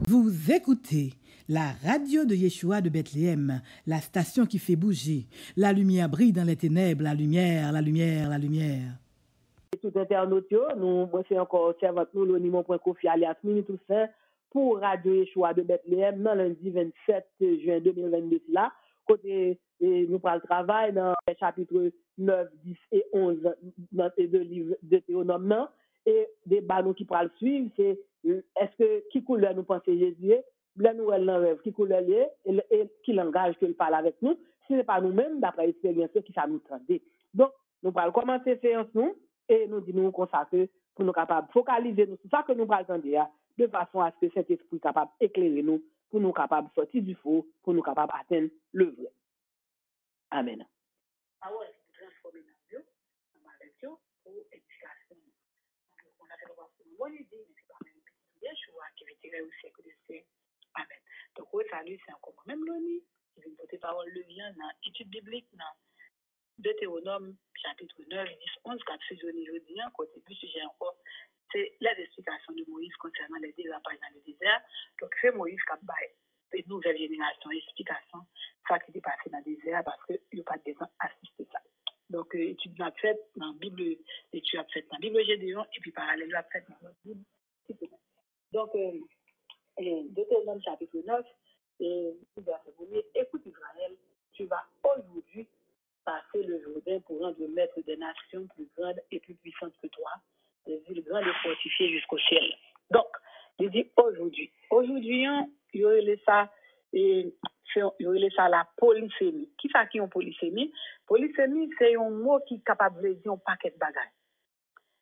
Vous écoutez la radio de Yeshua de Bethléem, la station qui fait bouger. La lumière brille dans les ténèbres, la lumière, la lumière, la lumière. Tout internaute, nous, moi, c'est encore servante nous, l'onimon.kofi alias Mini Toussaint, pour Radio Yeshua de Bethléem, dans lundi 27 juin 2022, là, côté, nous parlons de travail dans les chapitres 9, 10 et 11 dans ces deux livres de Théonome, et des nous qui pourront le suivre, c'est est-ce que qui couleur nous pensons Jésus, la nouvelle rêve, qui couleur est et qui langage qu'il parle avec nous, si ce n'est pas nous-mêmes, d'après l'expérience qui ça nous tendait. Donc, nous allons commencer séance nous, et nous disons qu'on s'appelle pour nous capables de focaliser nous sur ça que nous allons dire, de façon à ce que cet esprit capable d'éclairer nous, pour nous capables de sortir du faux, pour nous capables d'atteindre le vrai. Amen. Parole qui transforme dans Dieu, dans ma lecture, pour éducation. On a fait le voir pour une bonne idée, mais c'est pas même petit Yeshua qui veut tirer au siècle de siècle. Amen. Donc, salut, c'est encore moi-même l'ONI, qui vient porter parole le lien dans l'étude biblique, dans Deutéronome, chapitre 9, 10, 11, 4 fusionné jeudi, côté du sujet encore, c'est les explications de Moïse concernant les dérapages dans le désert. Donc, c'est Moïse qui a une nouvelle génération explication ça qui est passé dans le désert parce qu'il n'y a pas de gens assister ça. Donc, étude a faite dans la Bible, l'étude a faite dans la Bible Gédéon, et puis parallèle a faite dans la Bible. Donc, Deutéronome chapitre 9, verset 1er, écoute Israël, tu vas aujourd'hui passer le Jourdain pour rendre maître des nations plus grandes et plus puissantes que toi, des villes grandes et fortifiées jusqu'au ciel. Donc, il dit aujourd'hui. Aujourd'hui, il y aurait ça, la polysémie. Qui fait qui est une polysémie? Polysémie, c'est un mot qui est capable de dire un paquet de bagages.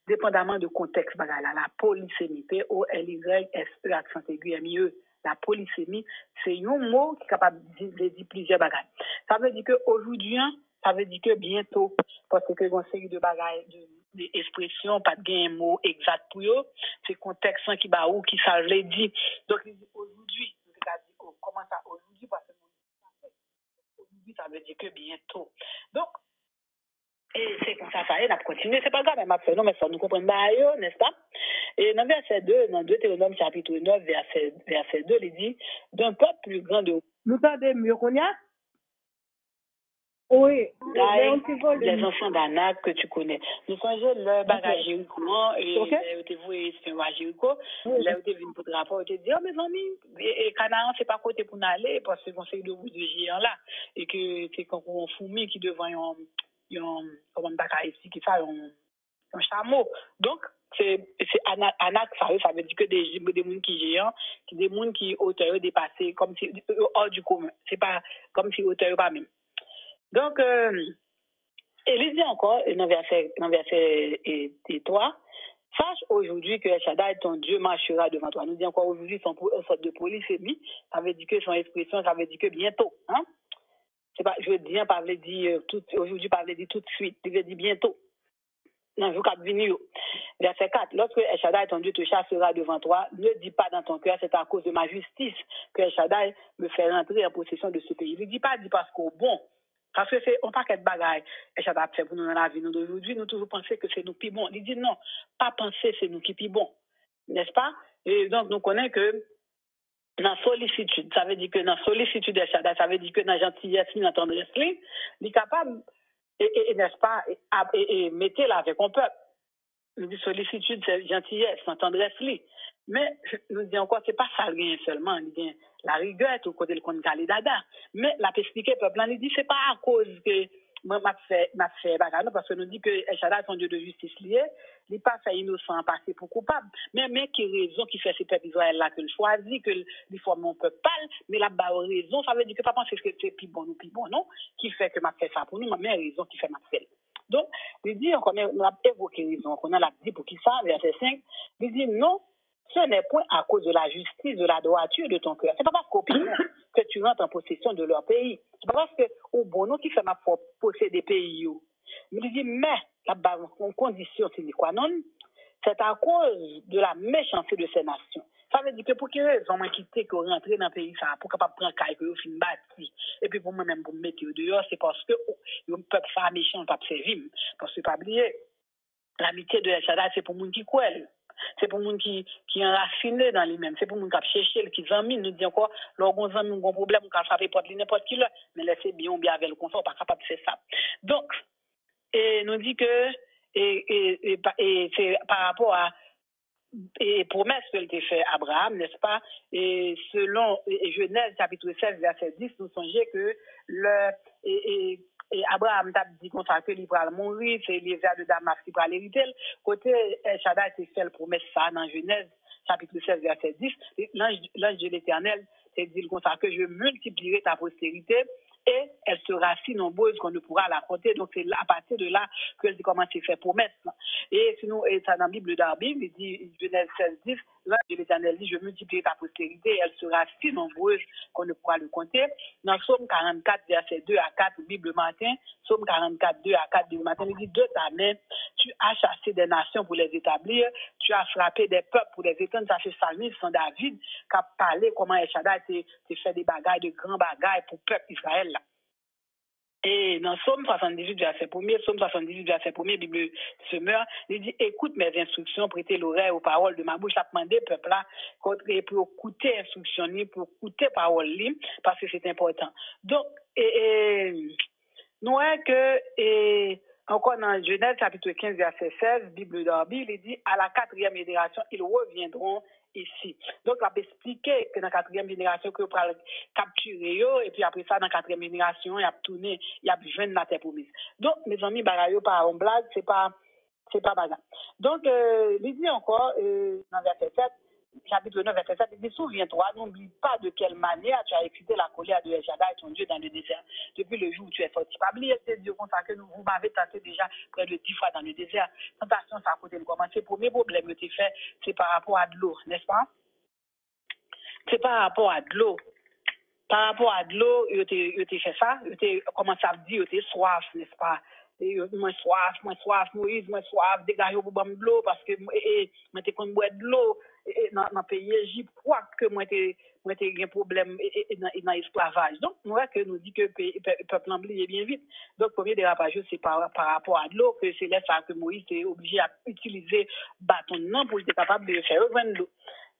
Dépendamment du contexte bagages. La polysémie, P-O-L-Y-S-E, accent aigu, M-I-E. La polysémie, c'est un mot qui est capable de dire plusieurs bagages. Ça veut dire qu'aujourd'hui, ça veut dire que bientôt, parce que une série de bagages, d'expressions, pas de gain mot exact pour eux, c'est contexte qui va où, qui ça veut dire. Donc, il dit aujourd'hui, comment ça aujourd'hui, parce que aujourd'hui, ça veut dire que bientôt. Donc, et c'est comme ça, on a continué, c'est pas grave, mais non, mais ça nous comprend pas, n'est-ce pas? Et dans verset 2, dans Deutéronome chapitre 9, verset 2, il dit, d'un peuple plus grand de... Nous entendons mieux qu'on y a? Oui, les enfants d'Anak que tu connais. Nous songeons le bagage Jéricho, et tu vois, c'est un Jéricho, là où tu es venu pour te rapporter, tu te dis, oh mes amis, et Canaan, c'est pas côté pour nous aller, parce que c'est de vous de géants là, et que c'est comme on fourmi qui devant comme un bagage ici, qui fait un chameau. Donc, c'est Anak, ça veut dire que des gens qui géants, des gens qui hauteur dépassé, comme si hors du commun. C'est pas comme si hauteur pas même. Donc, il dit encore, dans verset 3, sache aujourd'hui que El Shaddai, ton Dieu, marchera devant toi. Nous dit encore aujourd'hui, son sorte de polysémie, ça veut dire que son expression, ça veut dire que bientôt. Hein? C'est pas, je veux dire, pas veut dire aujourd'hui, pas veut dire tout de suite, il veut dire bientôt. Non, vous cap venir. Verset 4, lorsque El Shaddai, ton Dieu, te chassera devant toi, ne dis pas dans ton cœur, c'est à cause de ma justice que El Shaddai me fait rentrer en possession de ce pays. Il ne dit pas, parce qu'au bon, parce que c'est un paquet de bagages. Et ça va faire pour nous dans la vie d'aujourd'hui. Nous toujours penser que c'est nous qui bon. Il dit non, pas penser c'est nous qui bon. N'est-ce pas? Et donc, nous connaissons que dans sollicitude, ça veut dire que dans sollicitude de Shaddai, ça veut dire que dans gentillesse, dans tendresse, il est capable, n'est-ce pas, et mettez là avec un peuple. Nous dit sollicitude, c'est gentillesse, sans tendresse. Mais nous disons encore, c'est pas ça le gain seulement. Il dit la rigueur, tout côté le compte dada. Mais la expliquer peuple, il dit c'est pas à cause que moi m'a fait bagarre, parce que nous dit que El Shaddai son Dieu de justice lié, il pas fait innocent passer pour coupable. Mais qui raison qui fait ces peuples Israël là que choisit que il forme un peuple pâle, mais la raison, ça veut dire que pas penser que c'est plus bon non, qui fait que m'a fait ça pour nous, mais raison qui fait m'a fait. Donc, il dit, on a évoqué raison, on a dit pour qui ça, verset 5, il dit non, ce n'est point à cause de la justice, de la droiture de ton cœur. C'est pas parce qu'au pays que tu rentres en possession de leur pays. C'est pas parce que au bon nom qui fait ma propre posséder pays. Il dit, mais la condition, c'est quoi non? C'est à cause de la méchanceté de ces nations. Ça veut dire que pour qu'ils raison moi quitter que rentrer dans le pays ça pour capable prendre caille que fin bâti et puis pour moi même pour me mettre dehors c'est parce que le peuple ça méchant pas servir parce que pas oublier l'amitié de El Shaddai c'est pour monde qui croit C'est pour monde qui enraciné dans lui-même. C'est pour monde qui chercher, qui amis, nous dit encore, lorsqu'on a un problème, on peut frapper porte n'importe qui là, mais laissez bien avec le confort, pas capable de faire ça. Donc, et nous dit que, et c'est par rapport à et promesse qu'elle a fait à Abraham, n'est-ce pas? Et selon Genèse chapitre 16, verset 10, nous songeons que et Abraham t'a dit qu'on s'en fait libre à mourir, c'est les vers de Damas qui va l'hériter. Côté Shaddai s'est fait la promesse ça dans Genèse chapitre 16, verset 10. L'ange de l'Éternel s'est dit comme ça que je multiplierai ta postérité et elle sera si nombreuse qu'on ne pourra la compter. Donc c'est à partir de là qu'elle commence à faire promesse. Et sinon, et ça dans la Bible d'Arbim, il dit Genèse 16, 10, l'ange de l'Éternel dit je multiplierai ta postérité et elle sera si nombreuse qu'on ne pourra le compter. Dans Psaume 44, verset 2 à 4, Bible matin, Psaume 44, 2 à 4, Bible matin, il dit de ta main, tu as chassé des nations pour les établir, tu as frappé des peuples pour les éteindre. Ça c'est Salmis, son David, qui a parlé comment El Shaddai t'es fait des bagailles, de grands bagailles pour le peuple Israël. Là. Et dans Psaume 78, verset 1er, Psaume 78, verset 1er, Bible semeur, il dit, écoute mes instructions, prêtez l'oreille aux paroles de ma bouche. Ça demande au peuple là, pour écouter instructions, pour écouter paroles, parce que c'est important. Donc, nous voyons que, encore dans Genèse, chapitre 15, verset 16, Bible d'Arbi, il dit, à la 4e génération, ils reviendront ici. Donc, on va expliquer que dans la 4e génération, que vous allez capturer, et puis après ça, dans la 4e génération, il y a tourné, il y a besoin de la terre promise. Donc, mes amis, bagaille, par en blague, c'est pas bagarre. Donc, il dit encore, dans verset 7, chapitre 9, verset 7, il dit, souviens-toi, n'oublie pas de quelle manière tu as excité la colère de El Shaddai, ton Dieu, dans le désert. Depuis le jour où tu es sorti. Pas oublier, c'est Dieu comme ça que vous m'avez tenté déjà près de 10 fois dans le désert. Tentation, ça a côté de commencer. Le premier problème que tu fait, c'est par rapport à de l'eau, n'est-ce pas? C'est par rapport à de l'eau. Par rapport à de l'eau, il te fait ça, comment ça veut dire, il te soif, n'est-ce pas? Moi soif, Moïse, moi soif, dégagez pour boire de l'eau, parce que moi t'es comme boire de l'eau, dans le pays Égypte, quoi que moi t'es un problème dans l'esclavage. Donc, nous que nous dit que le peuple anglais est bien vite. Donc, premier dérapage, c'est par rapport à de l'eau, que c'est là ça que Moïse est obligé à utiliser bâton non pour être capable de faire revenir l'eau.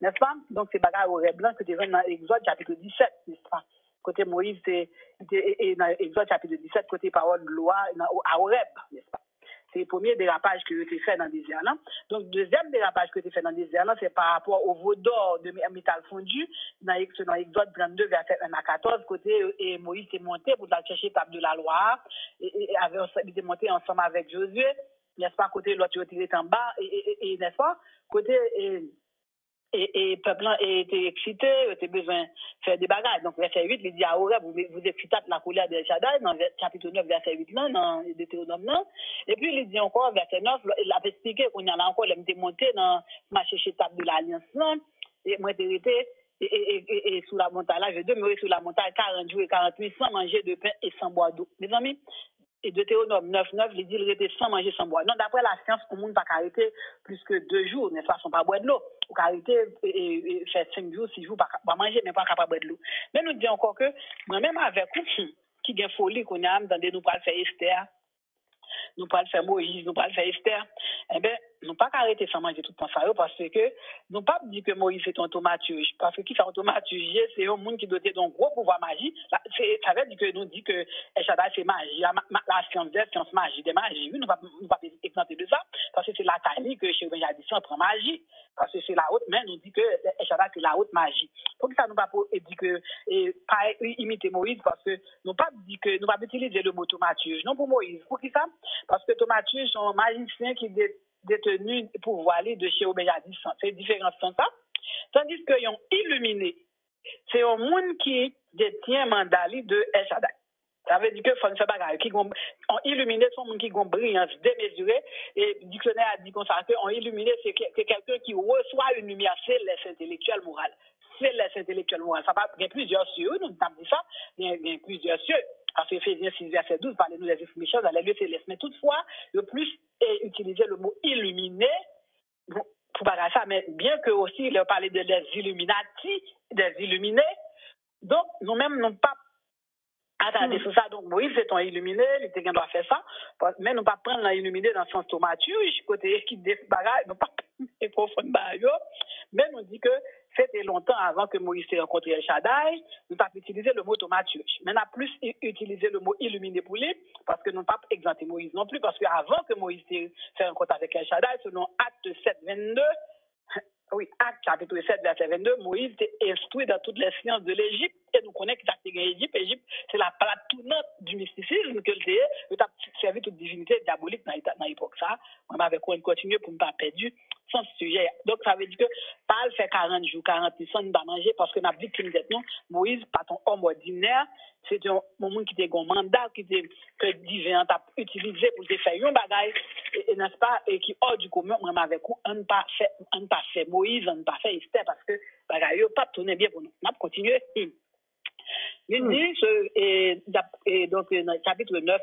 N'est-ce pas? Donc, c'est bagarre au rêve blanc que tu vois dans Exode chapitre 17, n'est-ce pas? Côté Moïse, c'est dans Exode chapitre 17, côté parole de loi, à Horeb, n'est-ce pas? C'est le premier dérapage que tu fait dans le désert là. Donc, deuxième dérapage que tu fait dans le désert là, c'est par rapport au veau d'or de métal fondu, dans Exode 32, verset 1 à 14, côté et Moïse est monté pour aller chercher table de la loi, et il est monté ensemble avec Josué, n'est-ce pas? Côté l'autre, il est en bas, et n'est-ce pas? Côté, et peuple était excité, était besoin de faire des bagages. Donc, verset 8, il dit à Horeb, vous excitez la colère de Shaddai, dans chapitre 9, verset 8, là, dans Deutéronome. Et puis, il dit encore, verset 9, il a expliqué qu'on y a là encore, il était monté dans ma chercher table de l'Alliance, et moi, j'étais, et sous la montagne, là, je demeurais sous la montagne 40 jours et 40 nuits sans manger de pain et sans boire d'eau. Mes amis, et Deutéronome 9.9, il dit, il était sans manger, sans boire. Non, d'après la science, on ne peut pas arrêter plus que 2 jours, n'est-ce pas, sans pas boire de l'eau. Ou arrêter et faire 5 jours, 6 jours, pas manger, mais pas capable de boire de l'eau. Mais nous disons encore que, moi-même avec vous, qui a folie qu'on a, nous pas le faire Esther, nous pas le faire Moïse, nous pas le faire Esther, eh bien, nous pas arrêter sans manger tout le temps ça, parce que nous pas dire que Moïse est un thaumaturge, parce que qui fait un thaumaturge, c'est un monde qui doté d'un gros pouvoir magique. Ça veut dire que nous dit que El Shaddai c'est magie, la science des sciences magie, des magies. Oui, nous pas exempter de ça, parce que c'est la Kali que chez Benjadis on prend magie, parce que c'est la haute, mais nous dit que El Shaddai c'est la haute magie. Pour que ça nous pas dire que pas imiter Moïse, parce que nous pas dire que nous pas utiliser le mot thaumaturge, non pour Moïse. Pour qui ça? Parce que thaumaturge sont magiciens qui détenus pour aller de chez Obéjadis. C'est différent de ça. Tandis qu'ils ont illuminé. C'est un monde qui détient mandat de El Shaddai. Ça veut dire que faut faire bagarre qui ont illuminé son monde qui ont brillance démesurée, et le dictionnaire a dit comme ça que on illuminé c'est quelqu'un qui reçoit une lumière, c'est les intellectuels morales. C'est les intellectuels morales. Ça va il y a plusieurs cieux, nous avons dit ça, il y a plusieurs cieux. Parce que Éphésiens 6, verset 12, parlez-nous des informations dans les lieux célestes. Mais toutefois, le plus est utilisé le mot illuminé pour parler ça, mais bien que aussi, il a parlé de les Illuminati, des illuminés. Donc, nous-mêmes, n'avons pas Attendez, sur ça, donc Moïse, c'est ton illuminé, il était doit faire ça, mais nous pas prendre l'illuminé dans le sens thaumaturge, côté qui débarrasse, nous pas confondre mais nous dit que c'était longtemps avant que Moïse ait rencontré El Shaddai, nous pas utilisé le mot thaumaturge. Mais nous avons plus utilisé le mot illuminé pour lui, parce que nous pas exempté Moïse non plus, parce qu'avant que Moïse ait fait rencontre avec El Shaddai, selon Acte 7, 22, oui, Acte chapitre 7, verset 22, Moïse était instruit dans toutes les sciences de l'Égypte, et nous connaissons que l'Égypte, c'est la plaque tournante du mysticisme que il a servi toute divinité diabolique dans l'époque. Ça, on avait continué pour ne pas perdre sans sujet. Donc, ça veut dire que, pas le fait 40 jours, 40 nuits sans ne pas manger, parce que nous avons victime d'être non, Moïse, pas ton homme ordinaire, c'est un moment qui était un mandat, que divin a utilisé pour te faire un bagage, et n'est-ce pas, et qui hors du commun, même avec vous, on ne pas fait Moïse, on ne pas fait Esther, parce que bagage, pas tourné bien pour nous. On a continué. Il dit, et donc, dans le chapitre 9,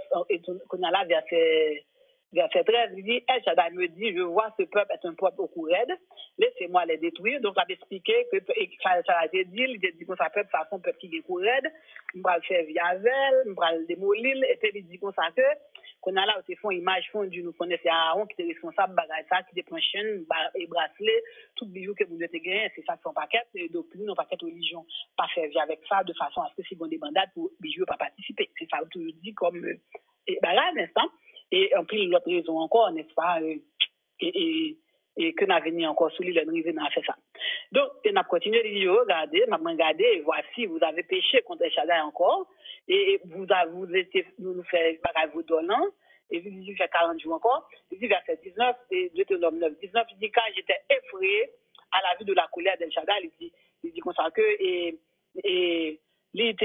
qu'on a là, verset 13, il dit, El Shaddai me dit, je vois ce peuple est un peuple beaucoup raide, laissez-moi les détruire. Donc, il a expliqué que ça a été dit, il a dit qu'on s'appelle de façon peuple qui est beaucoup raide, on va le faire via Vel, on va le démolir, et puis il dit qu'on s'appelle, qu'on a là, où font image fondue, nous connaissons Aaron qui est responsable, bagage ça, qui est chaîne et bracelet, tout bijou que vous devez gagner, c'est ça son paquet, et doctrine, nos paquets religion, pas faire avec ça, de façon à ce que si vous des bandades pour bijou pas participer. C'est ça, tout le dit comme, bagage, n'est-ce pas? Et en plus, l'autre raison encore, n'est-ce pas? Et que n'a venu encore sous l'île, nous avons fait ça. Donc, on a continué de dire, regardez, et voici, vous avez péché contre El Shaddai encore, et vous nous fait vous donnant, et vous dites, fait 40 jours encore, il dit verset 19, et Deutéronome 9, 19, il dit, quand j'étais effrayé à la vue de la colère d'El Shaddai, il dit comme ça que, il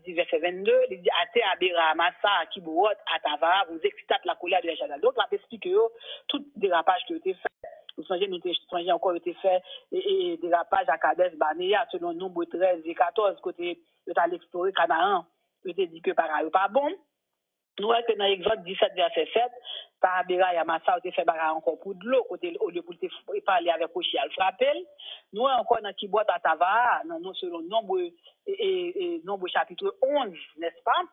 dit verset 22, il dit Ate Abera Amasa Kibourot Atava, vous excitez la colère de l'Échadal. Donc, la explique tout dérapage qui a été fait. Vous songez, nous avons encore été fait, et dérapage à Kadesh Barnea, selon nombre 13 et 14, côté de l'explorer Canaan, il dit que par pas bon. Nous voyons que dans l'exode 17, verset 7, par Abera et Amasa, on a fait encore pour de l'eau, au lieu pour parler avec Ochi, elle frappe. Nous voyons encore dans Kibot Atava, selon nombre chapitre 11, n'est-ce pas?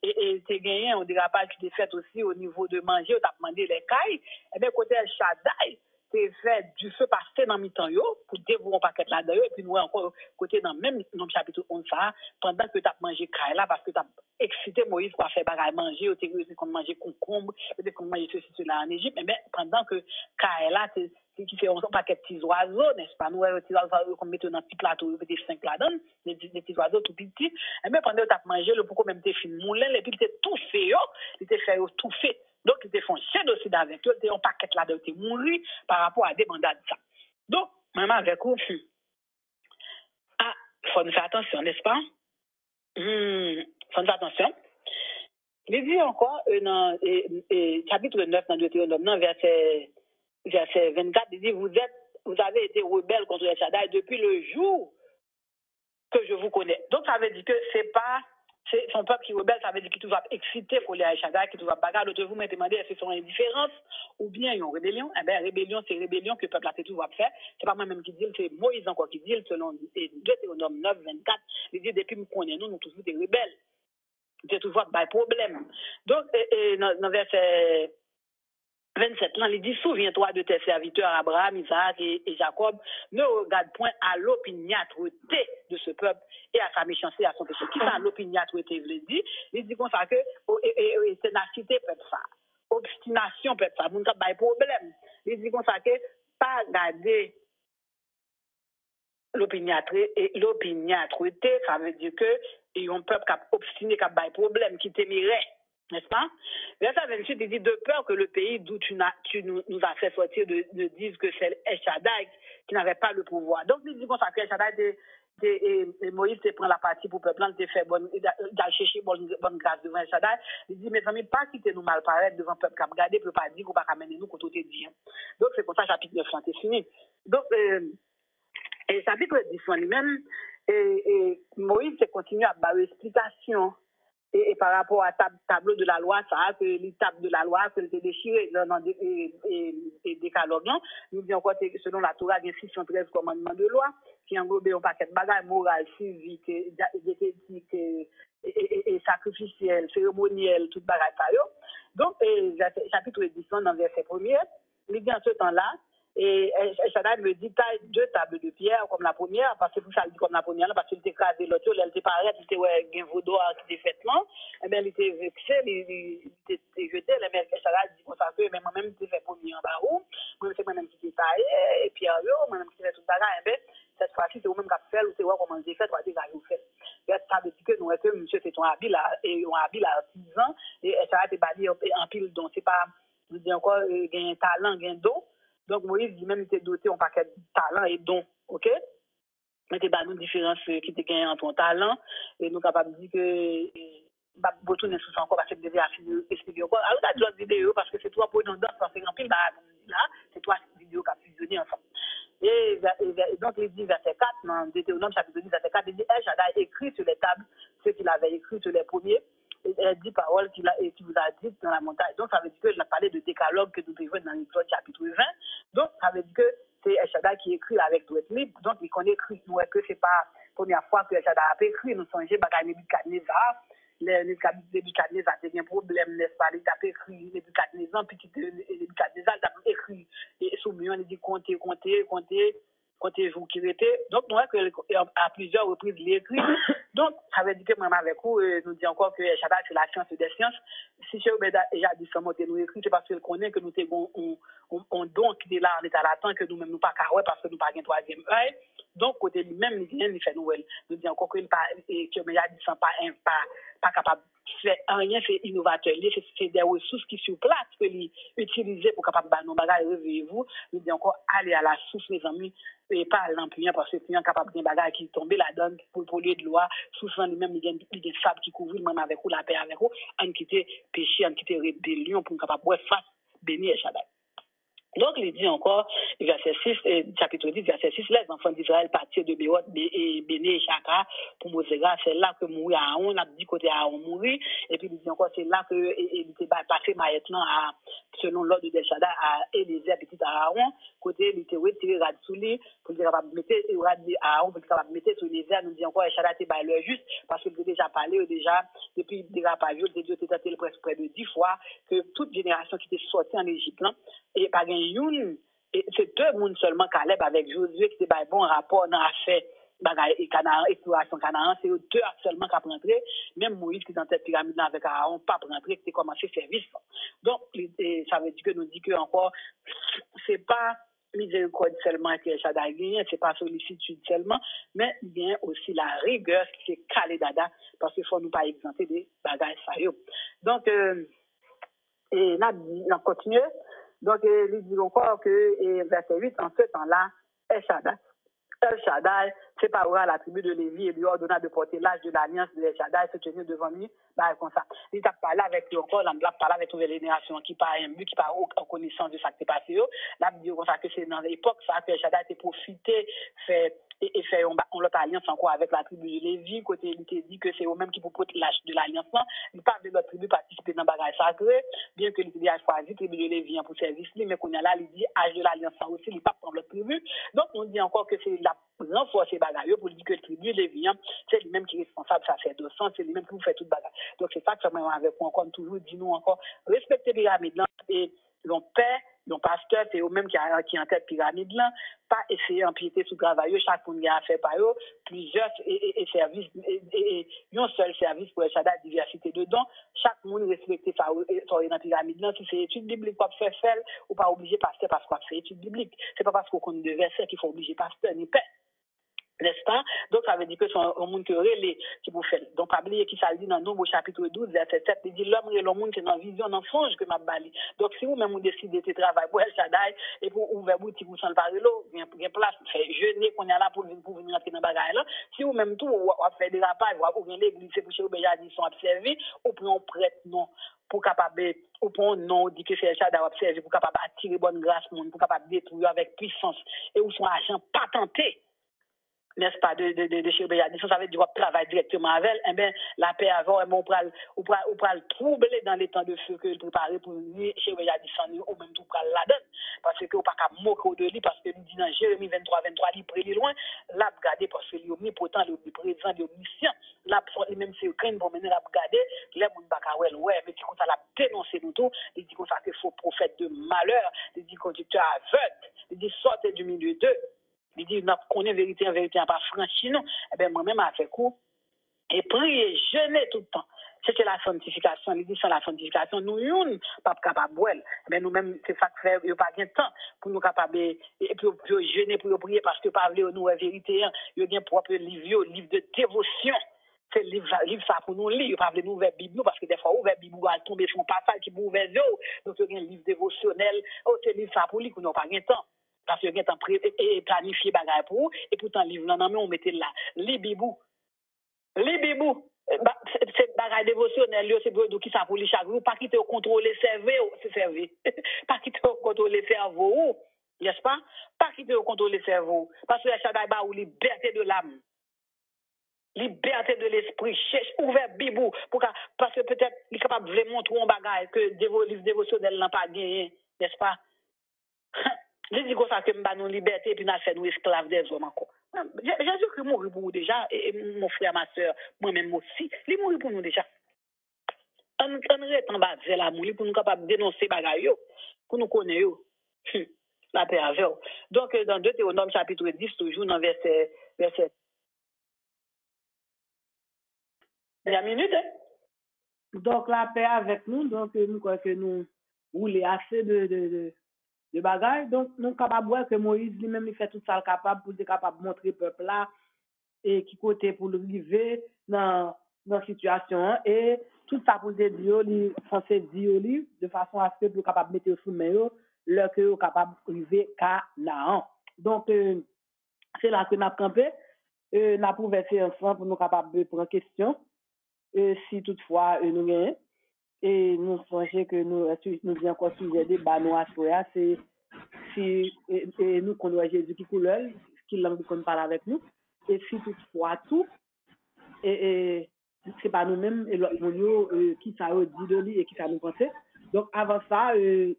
Et c'est gagné un dérapage qui est fait aussi au niveau de manger, on a demandé les cailles. Et bien, côté El Shaddai, c'est fait du feu passer dans mi-temps pour dévouer un paquet là-dedans. Et puis, nous encore côté dans le même chapitre 11, ça, pendant que tu as mangé caille là, parce que tu as excité Moïse pour faire bagaille manger, tu as comme manger concombre, tu as comme manger ceci, cela en Égypte. Mais pendant que caille là, qui fait un paquet de petits oiseaux, n'est-ce pas? Nous, les petits oiseaux qu'on met dans un petit plateau, des 5 là-dedans, des petits oiseaux tout petits. Et bien, pendant que tu as mangé, le pourquoi même tu fait moulin, et puis tu tout fait, tu t'es fait tout fait. Donc, ils te font génocide avec eux, ils ont un paquet là-dedans, ils mouru par rapport à des bandades. Donc, maman, avec vous, il faut nous faire attention, n'est-ce pas? Il faut nous faire attention. Il dit encore, dans chapitre 9, dans Deutéronome, verset 24, il dit, vous avez été rebelles contre El Shaddai depuis le jour que je vous connais. Donc, ça veut dire que c'est son peuple qui est rebelle, ça veut dire qu'il va exciter pour les El Shaddai, qu'il va bagarre. L'autre, vous me demandez est-ce que c'est une indifférence ou bien une rébellion. Eh bien, rébellion, c'est rébellion que le peuple a tout va faire. C'est pas moi-même qui dis, c'est Moïse encore qui dit, selon Deutéronome 9, 24, il dit, depuis que nous connaissons, nous toujours des rebelles. C'est toujours pas de problème. Donc, dans verset 27, là, il dit, souviens-toi de tes serviteurs Abraham, Isaac et Jacob, ne regarde point à l'opiniâtreté de ce peuple et à sa méchanceté, à son péché. Qui ça, l'opiniâtreté, il dit comme ça que, ténacité peut être ça, obstination peut être ça, mon pas de problème. Il dit comme ça que, pas garder l'opiniâtreté, ça veut dire que, il y a un peuple qui a obstiné, qui a de problème, qui t'aimerait. N'est-ce pas? Verset 28, il dit, de peur que le pays d'où tu nous as fait sortir ne dise que c'est El Shaddai qui n'avait pas le pouvoir. Donc, il dit qu'on s'appelle El Shaddai, et Moïse te prend la partie pour le peuple, il te fait d'aller chercher bonne grâce devant El Shaddai. Il dit, mes amis, pas quitter nous mal paraître devant le peuple qui a regardé, ne peut pas dire qu'on va amener nous quand on te dit. Donc, c'est pour ça, chapitre 9, c'est fini. Donc, et chapitre 10 en lui-même, et Moïse continue à avoir explication. Et par rapport à tableau de la loi, ça, que les tables de la loi, que c'était déchiré dans des décalogues, nous disons encore, selon la Torah, il y a 613 commandements de loi, qui englobe un paquet de bagages morales, civiques, d'éthique, et sacrificiel, cérémoniel, tout bagage ça yo. Donc, chapitre 10, dans verset 1er, il dit en ce temps-là, et Shaddai me dit, taille 2 tables de pierre comme la première, parce que pour ça, il dit comme la première, parce qu'il était écrasé l'autre, elle était pareille, il était, ouais, un vaudois qui était fait là, et bien, il était vexé, il était jeté, mais Shaddai dit, comme ça, que même moi-même, il était fait premier en bas haut, moi-même, c'est moi-même qui était taillé, et puis, moi-même qui était tout bagage, et bien, cette fois-ci, c'est vous-même qui a fait, ou c'est vous comment j'ai fait, toi, tu as fait. Ça veut dire que nous, que monsieur, c'est ton habit là, et un habit là, 6 ans, et ça a été banni en pile, donc c'est pas, je dis encore, il y a un talent, il y a un don. Donc, Moïse dit même, il était doté en paquet de talent et don, ok? Mais il y a une différence qui était gagnée entre ton talent, et nous sommes capables de dire que, beaucoup de choses encore, parce que devait expliquer encore. Alors, tu as d'autres vidéos, parce que c'est toi pour une danse, parce que en pile, là, c'est toi vidéo qui a fusionné ensemble. Et donc, il dit, verset 4, dans Deutéronome, chapitre 10, verset 4, il dit, Shaddai écrit sur les tables ce qu'il avait écrit sur les premiers, et 10 paroles qu'il vous a dites dans la montagne. Donc, ça veut dire que je parlé de décalogue que nous devons dans l'Exode chapitre 20. Donc, ça veut dire que c'est Shaddai qui écrit avec tout être libre. Donc, il connaît écrit, nous, que c'est pas la première fois que Shaddai a écrit. Nous songeons, à Nebuchadnezzar. Nebuchadnezzar a un problème, n'est-ce pas? Il a écrit Nebuchadnezzar, puis Nebuchadnezzar a écrit sous million, il dit comptez vous qui était. Donc, nous, à plusieurs reprises, il écrit. Donc, ça veut dire que même avec vous, nous dit encore que Shaddai, c'est la science des sciences. Si Cheikh Oubeda a dit ça, nous écrit, c'est parce qu'il connaît que nous avons un don qui est là en état latent, que nous-mêmes, nous pas carré parce que nous pas un troisième œil. Donc, côté lui-même, il fait nouvelle. Nous dit encore qu'il pas, que Oubeda dit ça, pas capable de faire rien, c'est innovateur. C'est des ressources qui sont plates que utiliser pour capable de nous bagages, réveillez-vous. Nous dit encore, allez à la source, mes amis, et pas à l'empire, parce que c'est un capable de bagages qui tombe là-dedans pour lieu de loi. Souvent, lui-même, il y a des sables qui couvrent, même avec vous, la paix avec vous, en quitter péché, en quitter rébellion, pour capable de faire bénir Shaddai. Donc, il dit encore, verset 6, chapitre 10, verset 6, les enfants d'Israël partirent de Béot et Béné et Chaka pour Mosera. C'est là que mourit Aaron, là, du côté Aaron mourit. Et puis, il dit encore, c'est là que il était passé maintenant selon l'ordre de Shaddai, à Élisée, petit Aaron. Côté, il était retiré Radsouli pour dire capable de mettre Aaron, pour dire capable de mettre sur Élisée. Nous dit encore, Shaddai était leur juste, parce qu'il avait déjà parlé, déjà, depuis le dérapage, Dieu était tenté presque près de 10 fois, que toute génération qui était sortie en Égypte, là, et par c'est 2 personnes seulement Caleb avec Josué qui était bon rapport dans l'affaire et Canaan, exploration Canaan, c'est 2 seulement qui a rentré, même Moïse qui est dans cette pyramide là avec Aaron, pas rentré, qui a commencé service. Donc, ça veut dire que nous dit que encore, c'est pas miséricorde seulement que Shaddai gagne, c'est pas sollicitude seulement, mais il y a aussi la rigueur qui est calée dada, parce qu'il faut nous pas exempter des bagages ça. Donc, et là, on continue. Donc, il dit encore que, verset 8, en ce temps-là, El Shaddai séparera la tribu de Lévi et lui ordonna de porter l'âge de l'alliance de El Shaddai se tenir devant lui, comme ça. Il a parlé avec lui encore, il a parlé avec une génération qui n'a un but, qui n'a aucune connaissance de ce qui s'est passé. Il a dit comme ça que c'est dans l'époque, ça, que El Shaddai a profité, fait l'autre alliance encore avec la tribu de Lévi, côté il te dit que c'est eux-mêmes qui proposent l'âge de l'alliance. Il parle de l'autre tribu participer dans le bagage sacré, bien que il a choisi la tribu de Lévi pour service, mais qu'on a là, il dit âge de l'alliance aussi, il ne pas prendre l'autre tribu. Donc, on dit encore que c'est la renforcer bagaille pour dire que le tribu de Lévi, c'est lui-même qui est responsable, ça fait 200, c'est lui-même qui vous fait toute bagaille. Donc, c'est ça que ça m'a avec moi, encore toujours, dis-nous encore, respectez les pyramides et l'on père, l'on pasteur, c'est eux-mêmes qui en tête pyramide là, pas essayer d'empiéter sur le travail, chaque monde a fait par eux, plusieurs services, et un seul service pour Shaddai, diversité dedans, chaque monde respecte ça dans la pyramide là, si c'est étude biblique qu'on fait faire, ou pas obligé pasteur parce qu'on fait étude biblique. C'est pas parce qu'on connaît de versets qu'il faut obliger pasteur ni père. N'est-ce pas? Donc, ça veut dire que c'est un monde qui relais, qui vous fait. Donc, pas oublier qui ça dit dans Nombre chapitre 12, verset 7, il dit l'homme et le monde qui est dans la vision, dans le songe que m'a bali. Donc, si vous même vous décidez de travailler pour El Shaddai et pour ouvrir boutique pour s'en parler là, il y a place, fait jeûner qu'on est là pour venir entrer dans le bagage là. Si vous même tout, vous faites des rapages, vous ouvrir l'église, c'est pour chez vous, ils sont observés, ou pour un prêtre, non, pour capable, ou pour un non, dit que c'est El Shaddai observé, pour capable attirer bonne grâce, pour capable détruire avec puissance, et où son agent patenté. N'est-ce pas, de chez Béadis, ça veut dire qu'on travaille directement avec elle, eh bien, la paix avant, on pourra le troubler dans les temps de feu que préparé pour venir chez Béadis, ou même tout pour la donne. Parce que on pas qu'à moquer de lui, parce que il dit dans Jérémie 23, il est loin, là, regardez, parce qu'il est omnipotent, il est omniprésent, il est omniscient, la même c'est crainte pour mener la regarder les moun pas ouais mais qui compte la dénoncer nous tout il dit qu'on ça que faux prophète de malheur il dit conducteur aveugle il dit sortez du milieu d'eux il dit n'a connaît vérité en vérité pas franchi non et ben moi même avec vous et prier jeûner tout le temps c'est la sanctification il dit sans la sanctification nous youn pas capable boire mais nous même c'est ça faire il pas gain temps pour nous capable et puis jeûner pour prier parce que pas nous la vérité il y a un propre livre de dévotion c'est livre ça pour nous lire pas nous ouvrir Bible parce que des fois ouvrir Bible va tomber son passage qui ouvert donc il y a un livre dévotionnel c'est livre ça pour lire nous pas gain temps parce que gain temps planifier bagaille pour et pourtant livre là non mais on mettait là lire Bible c'est bagaille dévotionnel c'est pour qui ça pour lui chaque jour pas quitter au contrôler cerveau c'est cerveau pas quitter au contrôler cerveau n'est-ce pas quitter au contrôler cerveau parce que ça ba ou liberté de l'âme liberté de l'esprit cherche ouvert Bible pour parce que peut-être il est capable de montrer un bagaille que livre dévotionnel n'a pas gagné n'est-ce pas je dis comme ça que m'ba nous liberté puis n'a fait nous esclaves des hommes encore Jésus-Christ mourit pour nous déjà et mon frère ma soeur moi-même aussi il mourit pour nous déjà on reste en bas de l'amour pour nous capable dénoncer bagaille yo pour nous connaître yo la paix avec eux. Donc dans Deutéronome chapitre 10 toujours dans verset la minute donc la paix avec nous donc nous croyons que nous rouler assez de bagaille donc nous capable voir que Moïse lui-même il fait tout ça capable pour être capable montrer peuple là et qui côté pour le arriver dans situation et tout ça pour dire lui censé dire lui de façon à ce que pour capable mettre sous main leur que capable arriver Canaan donc c'est là que n'a campé n'a pour verser ensemble pour nous capable de prendre question si toutefois nous gagnons et nous songez que nous bien encore sujet débat nous à c'est si et nous connaissons Jésus qui couleur qui langue qu'on parle avec nous et si toutefois tout et c'est pas nous-mêmes et l'autre qui ça dit de lui et qui ça nous penser donc avant ça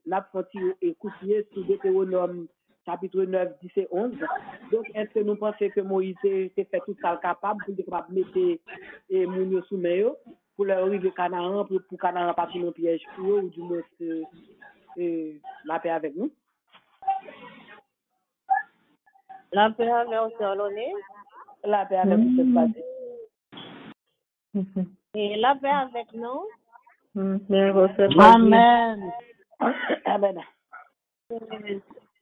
n'a senti écouter sur Deutéronome chapitre 9 10 et 11 donc est-ce que nous pensons que Moïse s'est fait tout ça capable pour capable mettre et mounio sous main pour leur arriver Canaan pour Canaan pas un piège pour eux ou du moins la paix avec nous la paix avec Solone la paix avec nous cette et la paix avec nous amen amen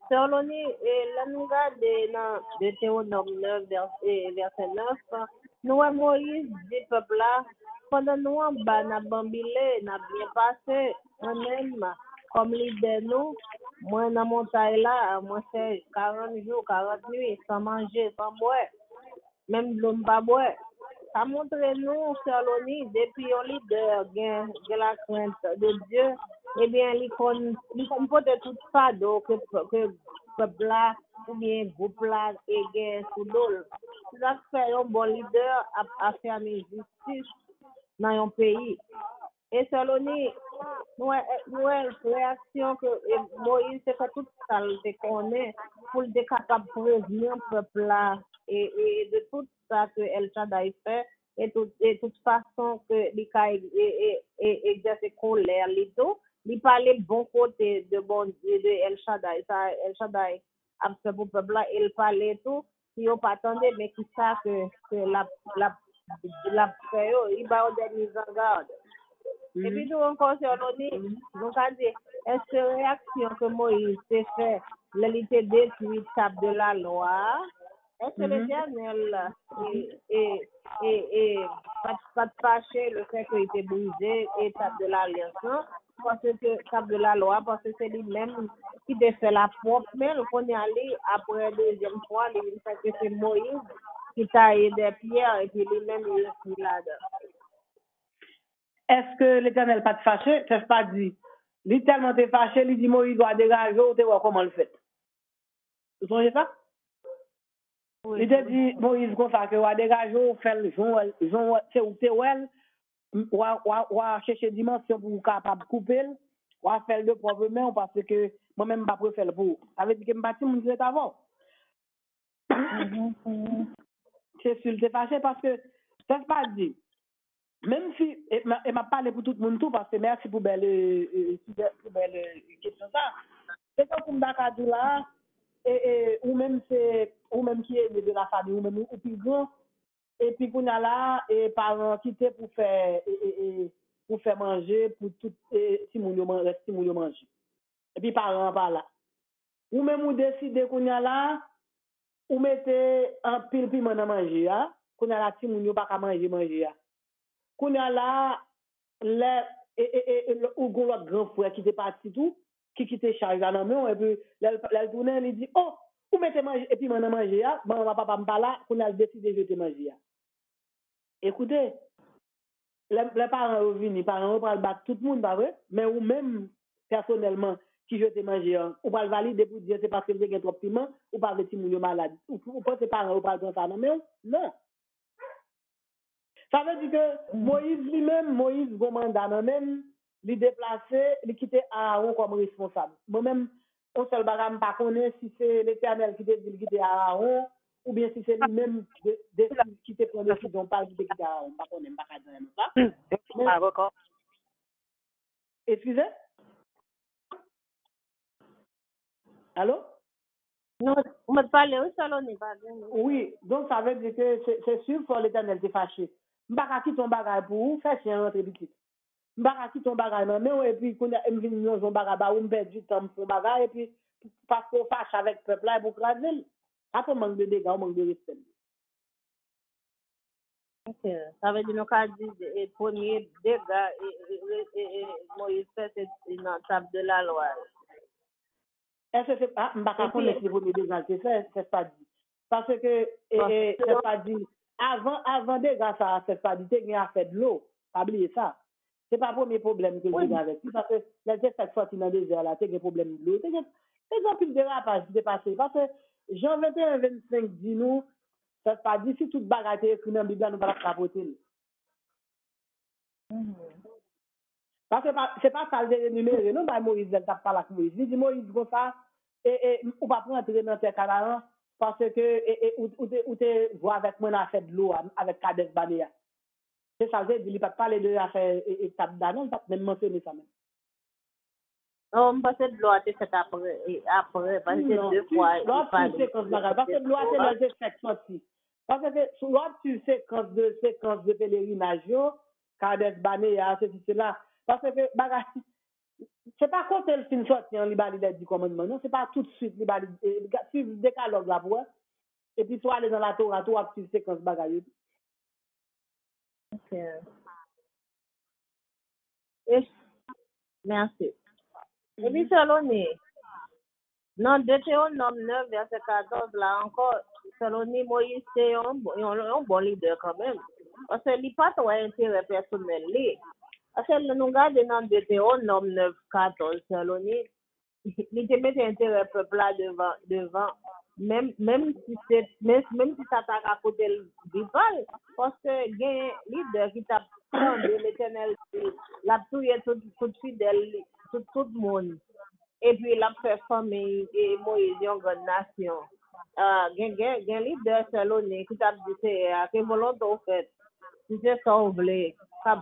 Solone et la nous garde dans Deutéronome 9 verset 9 nous Moïse dit peuple là pendant nous en bas n'a bambilé n'a bien passé on même comme leader nous moi dans montagne là moi c'est 40 jours 40 nuits sans manger sans boire même de l'eau pas boire ça montre nous Soloni depuis un leader gain la crainte de Dieu eh bien il peut tout ça donc que peuple là ou bien groupe là et gain sous l'eau ça fait un bon leader à faire justice dans un pays et Soloni nous réaction que Moïse fait tout ça le connaît pour être capable de prévenir le peuple là et de tout ça que El Shaddai fait et toute façon que il a exercé colère il parlait bon côté de bon Dieu de El Shaddai ça El Shaddai a fait pour peuple là il parlait tout si on pas attendre mais qui ça que la fait il va organiser en garde et puis nous encore sur nous a dit est-ce que réaction que Moïse s'est fait l'élité détruite table de la loi est-ce que l'Éternel et pas fâché le fait qu'il était brisé et table de l'alliance parce que table de la loi parce que c'est lui-même qui a fait la propre mais on est allé après deuxième fois il fait que c'est Moïse qui taille des pierres et puis lui-même il est là-dedans. Est-ce que l'Éternel pas de fâché? C'est pas dit. L'Éternel t'est fâché, il dit Moïse doit dégager, ou tu vois comment le fait. Vous songez ça? Oui. Il te dit Moïse comme ça que doit dégager, ou faire le jour, c'est où t'es well, ou chercher dimension pour capable couper, ou faire le propre main parce que moi-même pas pour faire le pour. Ça veut dire que me bâti mon Dieu avant. C'est sûr, t'es fâché parce que Ça se pas dit. Même si, et m'a parlé pour tout le monde tout, parce que merci pour belle question ça. C'est comme Mbaka dit là, ou même qui est de la famille, ou même ou plus grand, et puis qu'on a là, et parents quitter pour faire manger, pour tout, si mon yo manger. Et puis parents par là. Ou même ou décider qu'on a là, ou mettez un pile piment dans manger, qu'on a là, si mon yo pas qu'à manger, qu'on a là, ou gon l'autre grand frère qui était parti tout, qui quittait charge dans main, et puis elle tourne, il dit, oh, ou mettez manger, et puis maintenant manger, maman, papa, m'pas là, qu'on a décidé de jeter manger. Écoutez, les parents sont venus, les parents vont battre tout le monde, pas vrai? Mais ou même, personnellement, qui jette manger, ou pas le valider pour dire c'est parce que vous avez trop de piment, ou pas avec les malade, ou pas les parents, ou pas le ça, non? Ça veut dire que Moïse lui-même, Moïse commanda même, il déplacé, il quitté Aaron comme responsable. Moi-même, on seul bagage pas connaît si c'est l'Éternel qui dit qu'il quitter Aaron ou bien si c'est lui-même qui te prend décision pas de quitter Aaron, pas connaît pas dire ça. Excusez? Allô? Non, on me parle au salon, pas oui, donc ça veut dire que c'est sûr que l'Éternel est fâché. M'baka qui ton bagage pour vous, fait chien rentrer petit. M'baka qui ton bagage non mais et puis qu'on a m'vinn nous son bagage ba ou m'perd du temps pour bagage et puis parce qu'on fâche avec peuple là pour craser. Après manque de dégâts, manque de respect. Ok, ça veut dire nous qu'a dit les premiers dégâts et Moïse fait c'est une table de la loi. Est-ce que c'est pas m'baka connaître les premiers dégâts c'est pas dit. Parce que c'est pas dit avant dégâts ça c'est pas dit t'es a fait de l'eau. Pas oublier ça. C'est pas le premier problème que j'ai avec lui. Parce que les cette sortie dans le désert, là, t'as un problème de l'eau. T'as un peu de dérapage qui dépassé. Parce que Jean 21, 25 dit nous, ça se passe d'ici toute bagarre écrit dans la Bible, nous ne pouvons pas capoter. Parce que c'est pas ça le numéro. Non, bah, Moïse, elle tape pas la Moïse. Il dit Moïse, comme ça, et on va pas entrer dans tes canards parce que, ou te voir avec moi, on a fait de l'eau avec Kades Banea. C'est ça, il ne peut pas parler de l'affaire étape d'année, il ne peut même mentionner ça même. On passe de l'eau, c'est fait après, parce que deux fois. Parce que de l'eau, c'est le sexe sorti. Parce que l'autre, tu séquence de pèlerinage, Kades Banea, c'est là. Parce que, c'est pas quand elle finit sorti en libéralité du commandement, non, c'est pas tout de suite libéralité. Tu décalogues la voix, et puis tu aller dans la Torah, tu séquence bagaille. Ok. Merci. Et puis, Saloni, dans Deutéronome 9, verset 14, là encore, Saloni, Moïse, c'est un bon leader quand même. Parce qu'il n'y a pas trop intérêt personnel. Parce que nous regardons dans Deutéronome 9, 14, Saloni, il te met intérêt peuple là devant. Même si ça t'a raconté le rival, parce que il y a un leader qui t'a de l'Éternel, l'a tué tout fidèle, tout le monde. Et puis l'a fait famille et Moïse une grande nation. Il y a un leader Saloni qui t'a dit que volonté au fait, si c'est ça on voulait, si c'est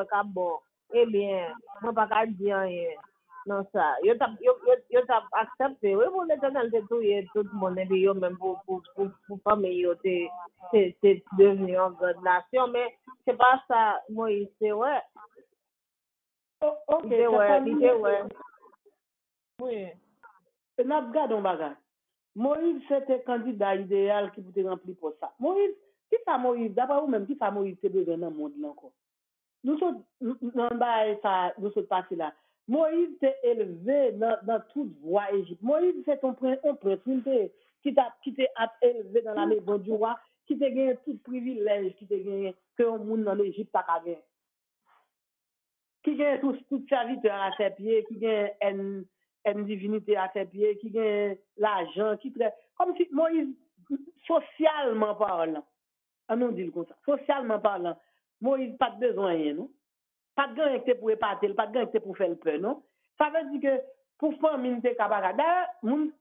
ça bon, eh bien, moi pas dire rien. Non, ça. Yo t'a accepté. Oui, pour l'Éternel, c'est tout le monde. Et puis, yo, même pour famille, yo, c'est devenu une grande nation. Mais c'est pas ça, Moïse, c'est ouais. Ok, c'est ouais. Oui. N'a pas de bagage. Moïse, c'était candidat idéal qui pouvait remplir pour ça. Moïse, qui fait Moïse, d'après vous-même, qui fait Moïse, c'est besoin dans le monde là encore. Nous sommes passés là. Moïse t'est élevé dans toute voie Égypte. Moïse, c'est ton prince qui t'a élevé dans la maison du roi, qui t'a gagné tout privilège, qui t'a gagné que le monde dans l'Égypte t'a gagné. Qui gagne tout serviteur à ses pieds, qui gagne une divinité à ses pieds, qui gagne l'argent, comme si Moïse, socialement parlant, on dit comme ça, socialement parlant, Moïse pas de besoin rien, non? Pas de gain que pour épater, pas de gain que pour faire le peur, non? Ça veut dire que pour famille te camarade, Moïse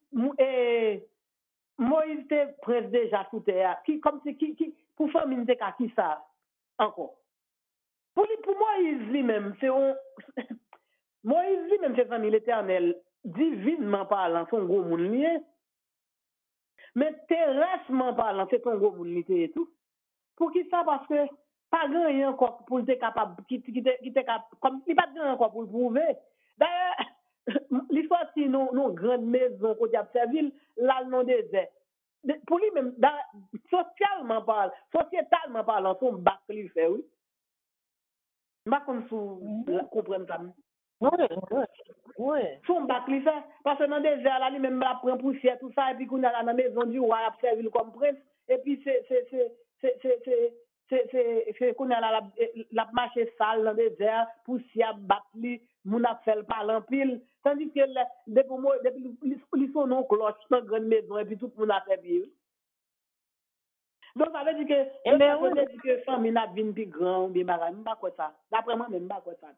te prince déjà sous terre, qui comme si qui pour famille de qui ça encore. Pour Moïse lui-même, c'est Moïse lui-même, c'est famille l'éternel, divinement parlant, son gros monde lié. Mais terrestrement parlant, c'est ton gros monde lié et tout. Pour qui ça? Parce que pas grand encore pour être capable, qui capable, comme il pas grand encore pour le prouver. D'ailleurs, l'histoire si nos grandes maisons côté Abserville, là le nom désert. Pour lui-même, socialement parlant, sociétalement parlant, son bac qu'il fait, oui. Je ne comprends pas. Oui. Son bac qu'il fait, parce que dans le désert, là, lui-même, il prend poussière, tout ça, et puis qu'on a dans la maison du roi, Abserville comme prince, et puis c'est qu'on a la marche sale dans le désert, poussière, batli, moun a fait le parlant pile. Tandis que depuis ils sont non cloche dans grande maison et puis tout le monde a fait bien. Donc ça veut dire que famille n'a vinn plus grand bien bagarre, pas quoi ça. D'après moi même pas quoi ça.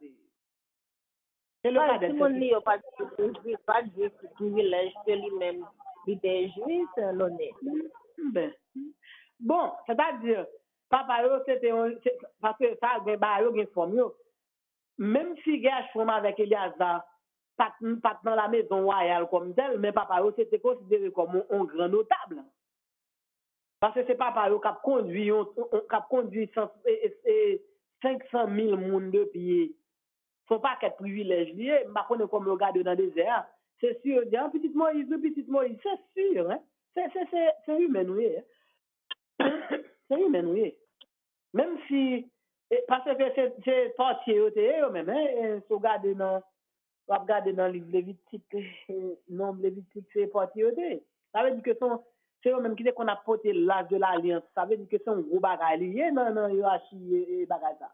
C'est le cas de tout le monde n'a pas de privilège que lui-même il était juif l'honnête. Ben bon, c'est-à-dire papa yo c'était parce que ça ben ba yo gen forme yo. Même si gars forme avec Eliazar pas dans la maison royale comme tel, mais papa yo c'était considéré comme un grand notable. Parce que c'est papa yo qui a conduit 500 000 moun de pied. Faut pas qu'être privilège lié, m'a connait comme le regarde dans le désert. C'est sûr, dit petit Moïse, c'est sûr hein. C'est humain oui. C'est humain oui. Même si parce que c'est parti eux même hein, faut regarder dans livre Lévitique, nombre Lévitique c'est parti eux. Ça veut dire que c'est eux même qui dit qu'on a porté l'âge de l'alliance. Ça veut dire que c'est un gros bagage lié dans hiérarchie et bagage ça.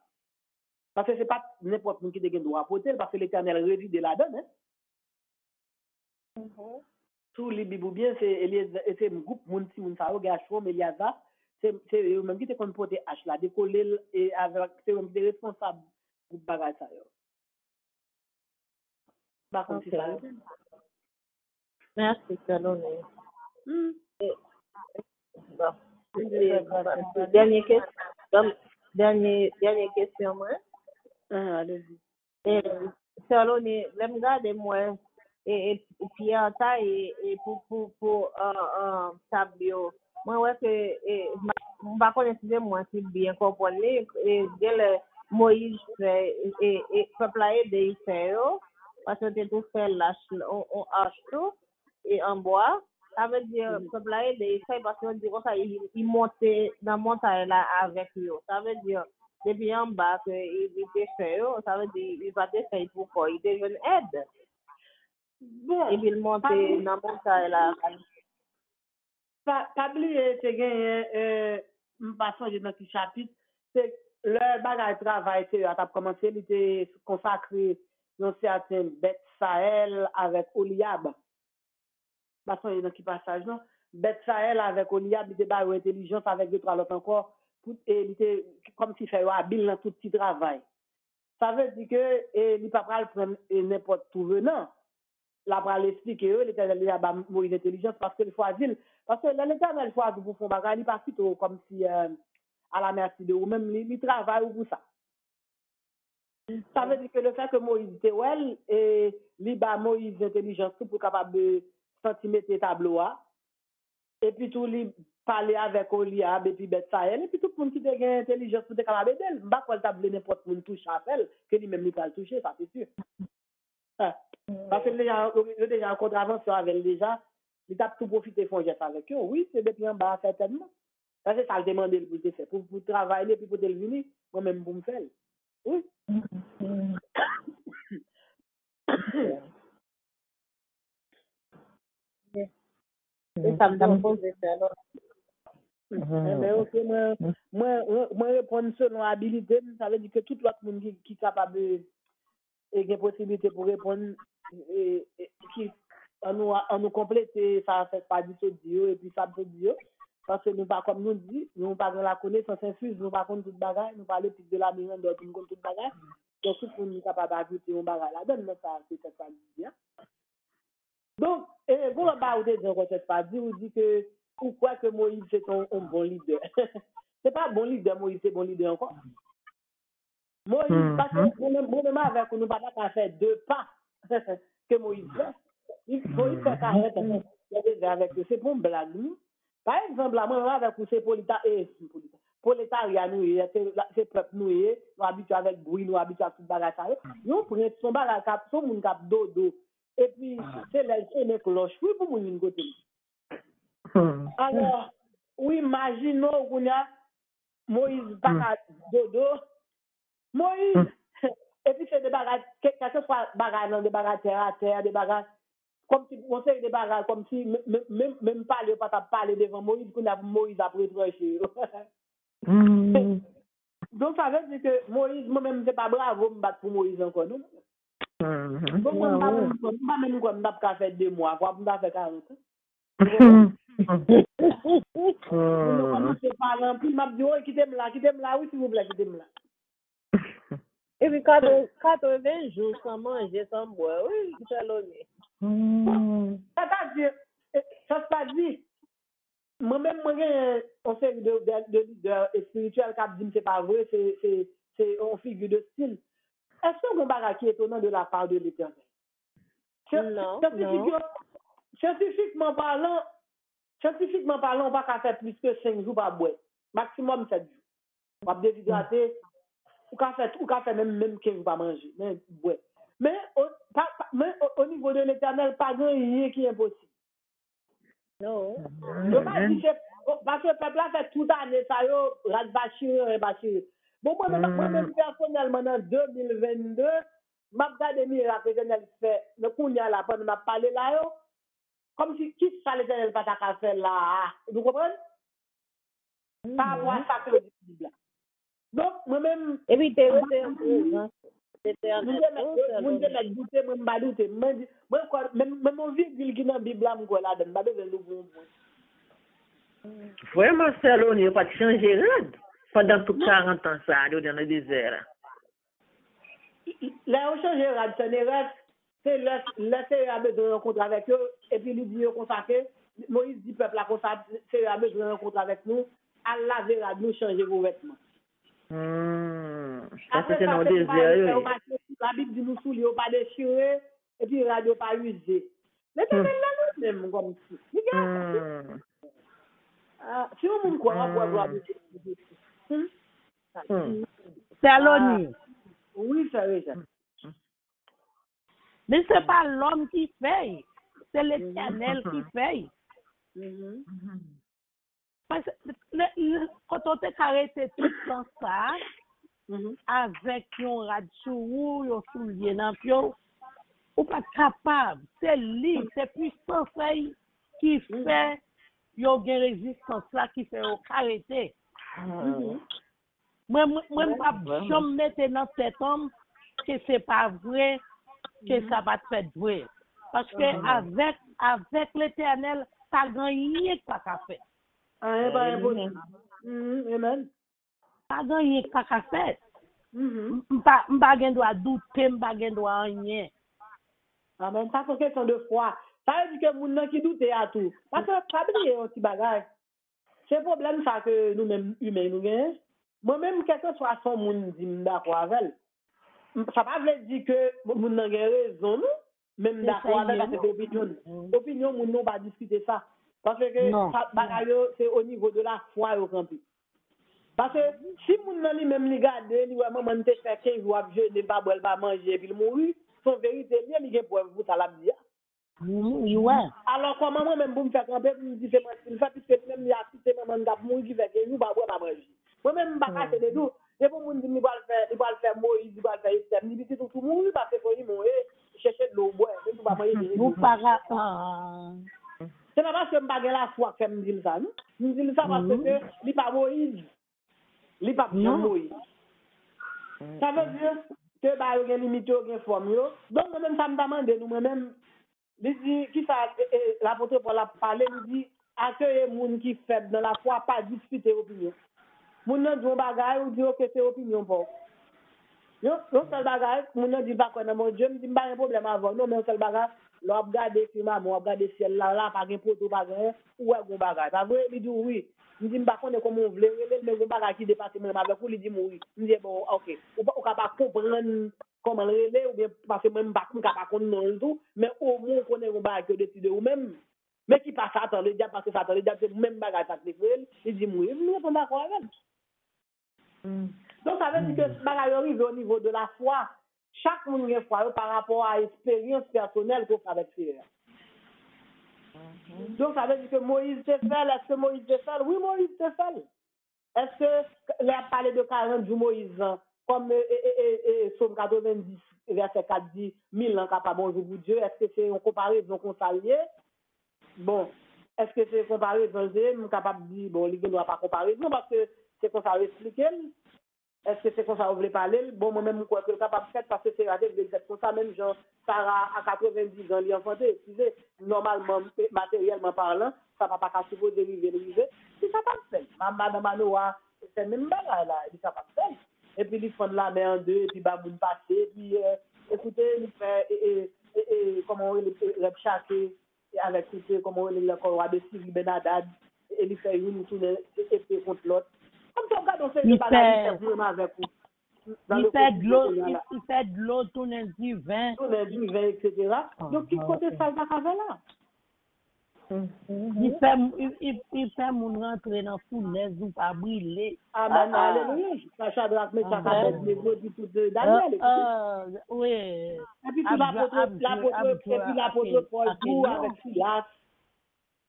Parce que c'est pas n'importe qui qui doit porter parce que l'Éternel réside là-dedans hein. Tout les Bible bien c'est un groupe moun si moun sa yo gars chou mais Eliazar c'est eux même qui te qu'on porter H là décoller et avec c'est eux qui responsable pour bagage ça yo. Par contre c'est ça. Merci Salomé. Bon. Dernière question moi. Allez-y. Salomé, l'aime garder moi et puis en taille et pour tableau. Moi ouais que on va connaître moi si bien comprendre et dès Moïse et peuple a aidé Israël parce que c'était tout fait lâche on hache tout et en bois. Ça veut dire peuple a aidé Israël parce qu'on dit comme ça il montait dans montagne là avec lui. Ça veut dire depuis en bas il était fait, ça veut dire il va te faire pour quoi il devient aide. Bon, et puis il monte dans montagne là. Pas oublier c'est gagné passons dans ce chapitre c'est le bagage travail c'est a commencé il était consacré dans certain Beth Sahel avec Oliab. Passons dans qui passage non Beth Sahel avec Oliab il était pas intelligence avec deux trois autres encore et il était comme si fait habile dans tout petit travail. Ça veut dire que il pas prendre n'importe tout venant. La pral expliquer l'Éternel a ba Moïse intelligence parce que il choisit parce que l'Éternel choisit pour faire bagage il pas plutôt comme si à la merci de ou même il travaille pour ça. Ça veut dire que le fait que Moïse était well et li ba Moïse intelligence pour capable de centiméter tableau et puis tout li parler avec Oliab et puis Beth Sahel et puis tout le monde qui a intelligence pour capable d'elle pas quoi table n'importe monde touche à elle que lui même il pas toucher ça c'est sûr. Parce que déjà en contravention avec déjà, il a tout profité font geste avec eux. Oui, c'est depuis en bas certainement. Ça c'est ça le demander pour te faire pour travailler puis pour te venir moi même pour me faire. Oui. Et ça me pose ça alors. Mais OK moi répondre selon habilité, ça veut dire que tout l'autre monde qui capable et une possibilité pour répondre et qui en nous compléter ça fait pas du tout dire et puis ça peut dire parce que nous pas comme nous dit nous pas la connaissance infuse nous pas contre toute bagarre nous parler plus de la maison d'autres nous contre toute bagarre donc tout pour nous capable d'ajouter un bagarre là-dedans ça c'est ça pas dire donc vous là bas ou de côté pas dire ou dit que pourquoi que Moïse c'est un bon leader C'est pas bon leader, Moïse, c'est bon leader encore. Moïse, parce que moi-même avec nous, pas qu'à faire 2 pas que Moïse fait. Moïse fait 40 ans. Avec eux, c'est pour une blague. Par exemple, moi, avec vous, c'est prolétariat, nous, c'est peuple, nous habitués avec bruit, nous habitués à tout bagage. Nous prenons son bagage, son monde cap dodo. Et puis, c'est les cloches. Oui, pour mon une côté. Alors, oui, imaginons qu'on a Moïse bagage dodo. Moïse, et puis c'est des bagages, quel que soit bagages, des bagages terre à terre, des bagages, comme si on sait des bagages, comme si même parler, pas parler devant Moïse, qu'on a Moïse après tranché. Donc ça veut dire que Moïse, moi-même, c'est pas bravo, me battre pour Moïse encore, non? Donc moi, pas même comme n'a pas fait 2 mois, quoi, on a fait 40 ans. On commence à parler, puis m'a dit, oh, quittez-moi là, oui, s'il vous plaît, quittez-moi là. Et puis 80 jours sans manger, sans boire, oui, c'est l'honneur. C'est-à-dire, ça se passe dit. Moi-même, on fait de leader spirituel qui dit c'est pas vrai, c'est une figure de style. Est-ce que vous avez qui est étonnant de la part de l'Éternel? Non. Scientifiquement parlant, on va pas faire plus que 5 jours par boire. Maximum 7 jours. On va déshydrater, ou qu'à faire même 15 jours par manger. Mais au niveau de l'Éternel, pas rien qui est impossible. Non. Parce que le peuple a fait toute année, ça y est, Bachir. Bon, moi-même, personnellement, en 2022, je vais regarder les miracles que l'Éternel fait. Le coup, il y a là, pendant que je parle là, comme si qui ça l'Éternel pas qu'à faire là. Vous comprenez? Par rapport à ça que je dis là. Donc, moi-même. Et puis, t'es même mon virgule qui est dans la Bible, je ne vais Vraiment, c'est là, on n'a pas changé pendant tout 40 ans, ça, dans le désert. Là, on change c'est là, c'est à besoin de rencontre avec eux, et puis lui dit qu'on s'appelle, Moïse dit peuple là qu'on s'appelle, c'est à besoin de rencontre avec nous, Allah verra nous changer vos vêtements. Parce que c'est dans le désert. La Bible dit nous souliers pas déchirés, et puis radio pas usé. Mais c'est là nous-mêmes comme si. Si on me croit, on va c'est à l'ONU. Oui, c'est vrai. Mais ce n'est pas l'homme qui fait, c'est l'Éternel qui fait. Parce que quand on t'a arrêté tout dans ça, avec un radio ou un soulier dans le pied, on pas capable. C'est lui, c'est puissance qui fait une résistance là qui fait arrêter. Moi, je me mettais dans cet homme que c'est pas vrai, que ça va te faire vrai. Parce que avec l'Éternel, t'as gagné pas qu'à faire. Amen. T'as gagné pas qu'à faire. M'pas gen doit douter, m'pas gen doit rien. Amen. Ça c'est question de foi. Ça veut dire que moun nan qui doute à tout. Parce que pas oublier un petit bagage. C'est le problème ça que nous-mêmes humains nous gagnons. Moi-même, quel que soit son moun dit d'accord avec. Ça pas veut dire que moun nan gen raison, non? Même d'accord avec cette opinion. Opinion, moun non pas discuter ça. Parce que ça bagage c'est au niveau de la foi au campé. Parce que si moun nan li même li garde, li ouais maman te fait 15 jours à jeûner, pas boire, pas manger, puis il mourir, son vérité bien li gen preuve pour ça la dire. Alors comment moi même pour me faire camper pour me dire c'est moi il fait puisque même il a cité maman d'ap mourir qui fait 15 jours pas boire, pas manger. Moi même pas casser les dos, et pour moun dire il va le faire Moïse, il va le faire Esther, il dit tout mourir parce que il mourir chercher de l'eau boire, même pas manger. Vous pas c'est pas parce que me pas la foi que me dit ça, non? Me dit ça parce que il pas Moïse. Li pa bien Moïse. Ça veut dire que bah il y a limite au gain forme yo. Donc moi même ça me demande nous moi-même il dit qui ça l'apôtre pour la parler il dit accueillir moun qui faible dans la foi pas discuter opinion. Moun nan dit bagay ou dit que c'est opinion pour. Non seul bagage, mon dit pas quoi dans mon Dieu, me dit pas un problème avant. Non, mais un seul bagage, l'on regarde film, on regarde ciel là, pas de poteau, pas rien, ou un bagage. Pas vrai, il dit oui. Je dis pas connaît comment on veut, mais un bagage qui dépasse même avec vous, il dit oui. Je dis bon, OK. Ou pas comprendre comment le relais ou bien parce que même pas capable connaître tout, mais au moins connaît un bagage que décider ou même. Mais qui passe à le diable parce que ça le diable c'est même bagage ça il dit oui, je ne peux pas croire. Donc, ça veut dire que ce bagage arrive au niveau de la foi. Chaque monde a une foi par rapport à l'expérience personnelle qu'on fait avec Seigneur. Donc, ça veut dire que Moïse s'est fait. Est-ce que Moïse s'est fait? Oui, Moïse s'est fait. Est-ce que il a parlé de 40 jours Moïse, comme Somme 90, verset 4 dit, 1000 ans capable de bonjour pour Dieu? Est-ce que c'est une comparaison qu'on s'allie? Bon, est-ce que c'est une comparaison? Je capable de dire, bon, il ne doit pas comparer. Non, parce que c'est qu'on s'est expliqué. Est-ce que c'est comme ça que vous voulez parler? Bon, moi-même, je crois que je suis capable de faire parce que c'est raté, je vais faire comme ça, même genre, Sarah à 90 ans, il est enfanté. Excusez, normalement, matériellement parlant, ça ne va pas supposer dériver. C'est capable de faire. Madame Anoa, c'est même bagarre là, il est capable de faire. Et puis, il prend la main en deux, et puis, il va passer, et puis, écoutez, il fait, comment on le chassé, avec, comment on le roi de Syrie, Ben Haddad, et il fait une tournée, et contre l'autre. Comme ça, regarde, on fait le bagage vraiment avec vous. Il fait de l'eau, tourner du vin. Tourner du vin, etc. Donc, qui côté ça, il va faire là? Il fait mon rentrer dans fournaise ou pas brûler. Amen, alléluia. Ça Shadrach, Meshach, Abednego, puis tout Daniel. Oui. Et puis tout l'apôtre Paul, tout avec Silas,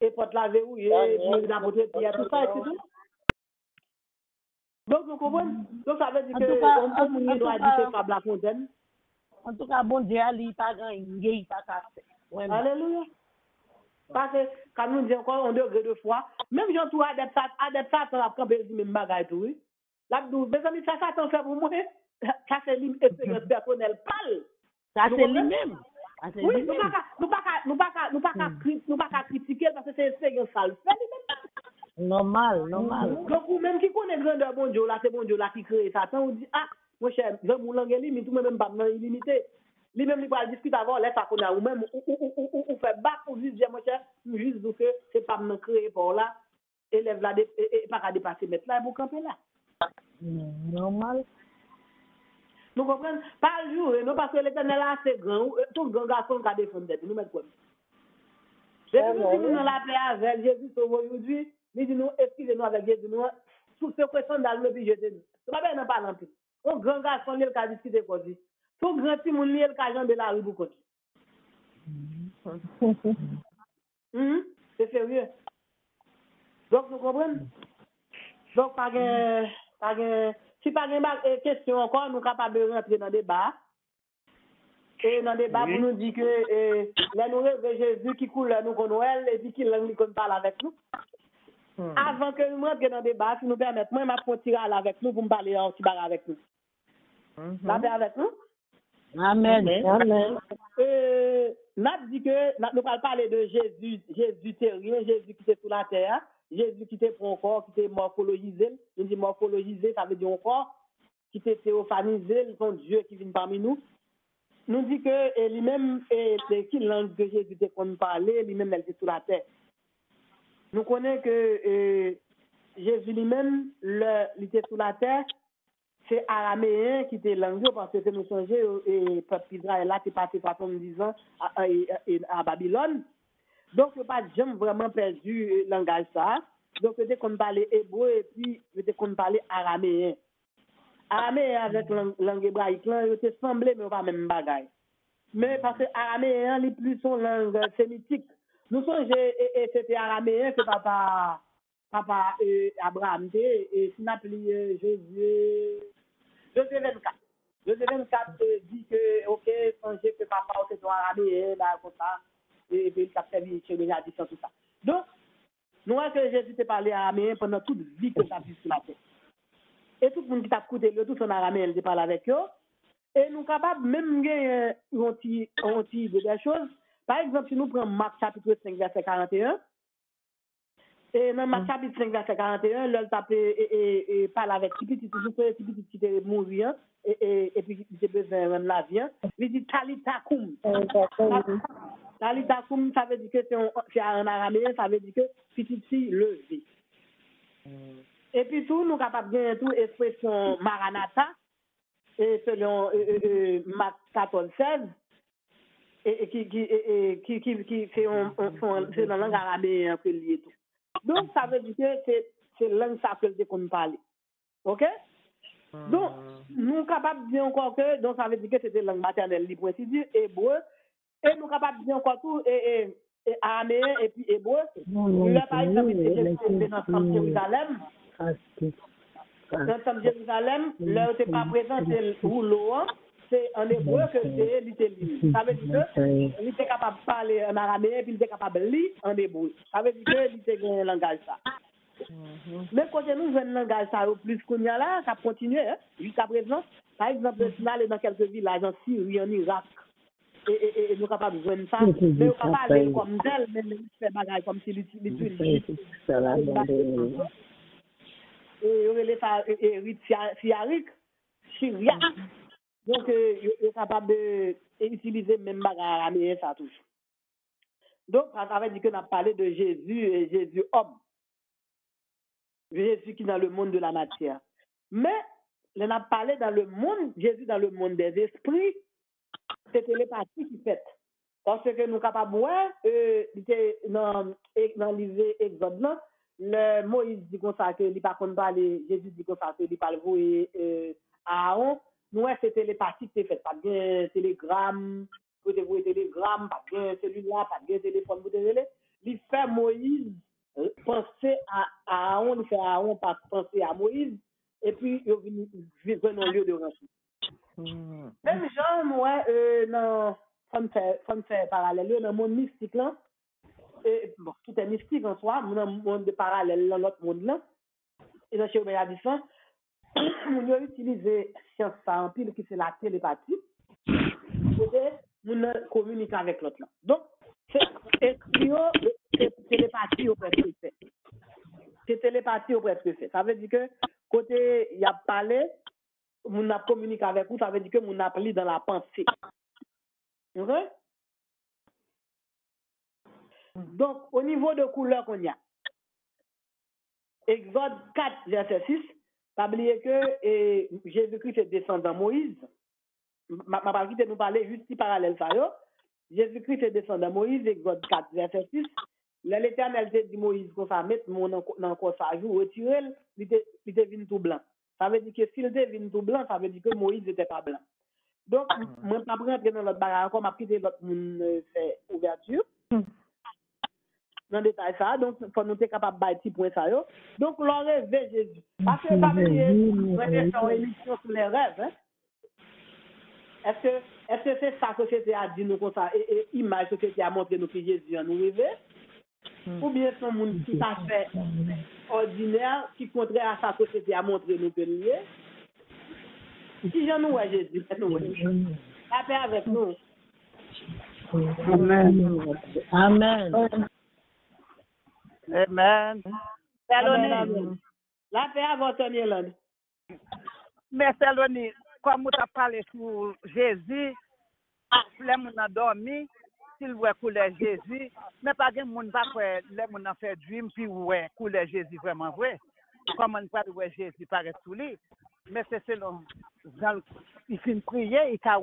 et pour la verrouiller, et puis l'apôtre Pierre, tout ça, etc. Donc, vous comprenez? Donc, ça veut dire que on doit dire que c'est la fontaine. En tout cas, bon Dieu, il n'y a pas de pas cassé. Alléluia. Parce que, quand nous disons encore, on degré de foi, même si on trouve adepte Satan, on a campé le même bagage, oui. L'abdou, mes amis, ça Satan fait pour moi, ça c'est l'expérience personnelle, parle. Ça c'est lui-même. Oui, nous pas qu'à critiquer parce que c'est l'expérience ça le fait lui-même. Normal. Donc, ou même qui connaît grandeur bon Dieu, là, c'est bon Dieu là qui crée Satan, on dit, ah, mon cher, mon langue est limite, ou même pas illimité. Lui-même, il va discuter avant, laisse à connaître, ou même, ou fait bac, ou juste dire, mon cher, juste dire que c'est pas me créer pour là, élève là, et pas qu'à dépasser, mettre là, et vous camper là. Normal. Nous comprenons? Pas le jour, non, parce que l'éternel là, c'est grand, tout grand garçon qui a défendu, nous mettons quoi? Depuis que nous dans la paix avec Jésus aujourd'hui, nous disons, excusez-nous avec Jésus, nous, tout ce que sont dans le puis jetez-nous. Ce n'est pas bien, pas l'empire. Un grand garçon, il a discuté quoi dit. Tout grand petit monde, il a jambé la rue pour côté. C'est sérieux. Donc, nous comprenons? Donc, si pas de question encore, nous sommes capables de rentrer dans le débat. Et dans le débat, vous nous dites que là, nous rêvons Jésus qui coule nous qu'on Noël et puis qui qu'on parle avec nous. Avant que nous rentrions dans le débat, si nous permettez, moi, je vais tirer avec nous pour me parler en petit bar avec nous. La paix avec nous? Amen. N'a dit que nous allons parler de Jésus terrien, Jésus qui était sur la terre, Jésus qui était pour un corps, qui était morphologisé. Je dis morphologisé, ça veut dire un corps qui était théophanisé, son Dieu qui vient parmi nous. Nous dit que lui-même, qui langue que Jésus était qu'on parlait, lui-même, elle était sur la terre. Nous connaissons que Jésus lui-même, il était sur la terre, c'est araméen qui était langue, parce que nous songeons, et peuple Israël là, qui est passé 70 ans à Babylone. Donc, il n'y a pas jamais vraiment perdu le langage ça. Donc, c'était qu'on parlait hébreu et puis c'était qu'on parlait araméen. Araméen avec langue hébraïque, là, il était semblé, mais pas même bagaille. Mais parce que araméen, il est plus son langue sémitique. Nous sommes, et c'était araméen que papa Abraham, et s'il appelé Josué 24. Josué 24 dit que, ok, songez que papa, c'est ton araméen, là, comme ça, et puis il a fait chez les additions, tout ça. Donc, nous avons que Jésus t'a parlé araméen pendant toute vie que ça puisse sur la terre. Et tout le monde qui t'a écouté, tout son araméen, il parle avec eux. Et nous sommes capables même de dire des choses. Par exemple, si nous prenons Marc chapitre 5, verset 41, Et dans ma chapitre 5, verset 41, l'on tape et parle avec petit qui était mort, et puis il était besoin de la vie. Il dit Talita Koum. Talita Koum, ça veut dire que c'est en araméen, ça veut dire que petit levé. Et puis tout, nous sommes capables de gagner tout expression Maranatha, et selon Marc 14:16, et qui c'est dans la langue araméenne que lié tout. Donc, ça veut dire que c'est langue ça que qu'on parle. OK? Donc, nous sommes capables de dire encore que, donc ça veut dire que c'était langue maternelle, libre, hébreu, et nous sommes capables de dire encore tout, et araméen, et puis hébreu. Là, par exemple, c'est dans le temple de Jérusalem. Dans le temple de Jérusalem, là où c'est pas présent, c'est le rouleau, c'est en hébreu que c'est littéralement. Ça veut dire que il était capable de parler en araméen, puis il était capable de lire en hébreu. Ça veut dire que il était un langage ça. Mais quand nous avons un langage ça, au plus qu'on y a là, ça continue, hein, jusqu'à présent. Par exemple, si nous allons dans quelques villages en Syrie, en Irak, et nous sommes capables de jouer ça, mais nous ne pouvons pas aller comme tel, mais nous faisons des bagages comme si l'utilise. Et rite syriaque, syriaque. Donc, il est capable d'utiliser même bagage mais ça touche. Donc, ça veut dire que nous avons parlé de Jésus et Jésus homme. Jésus qui est dans le monde de la matière. Mais, on a parlé dans le monde, Jésus dans le monde des esprits, c'est télépathie qui fait. Parce que nous sommes capables de voir, dans l'Isée Exode, le Moïse dit comme ça que il pas qu'on parler, Jésus dit comme ça que il parle vous et Aaron, nous c'est télépathie qui fait pas bien télégramme, vous devez télégramme, pas bien celui-là, pas bien téléphone vous devez. Il fait Moïse penser à Aaron, il fait Aaron pas penser à Moïse et puis il vient dans lieu de rencontre. Même genre moi non faut faire parallèle dans le monde mystique là. Et, bon, tout est mystique en soi, dans le monde de parallèle, dans l'autre monde là. Et dans chez Obéa dit ça, on a utilisé science ça en pile qui c'est la télépathie. On communique avec l'autre là. Donc, c'est télépathie au presque fait. C'est télépathie au presque fait. Ça veut dire que côté il y a parlé, on a communiqué avec vous, ça veut dire que on a pris dans la pensée. OK? Donc, au niveau de couleur qu'on y a, Exode 4, verset 6, pas oublier que Jésus-Christ est descendant Moïse. Ma partie nous parler juste si parallèle ça. Jésus-Christ est descendant Moïse, Exode 4, verset 6. L'Éternel dit Moïse qu'on va mettre mon encore ça jour, retirer, il était venu tout blanc. Ça veut dire que s'il était venu tout blanc, ça veut dire que Moïse n'était pas blanc. Donc, moi, je ne vais pas rentrer dans l'autre bagarre encore, je vais quitter l'autre monde fait ouverture. Dans le détail ça, donc il faut nous être capable de battre petit point ça. Donc l'on rêve Jésus. Parce que ça veut dire une émission sur les rêves. Hein? Est-ce que c'est ça que la société a dit nous comme ça et image que la société a montré nous que Jésus a nous rêvé? Ou bien c'est un monde tout à fait ordinaire qui contraire à sa société a montré nous que nous est? Si j'en nous Jésus, nous la paix avec nous. Amen. Amen. Amen. Amen. La paix à votre Irlande. Mais Saloni, comme tu as parlé sur Jésus, les gens ont dormi, s'ils voient couler Jésus, mais pas de monde pas faire les gens ont fait dream puis ouais couler Jésus vraiment vrai. Comment on peut voir Jésus paraître sous lui, mais c'est selon il fait une prière, il a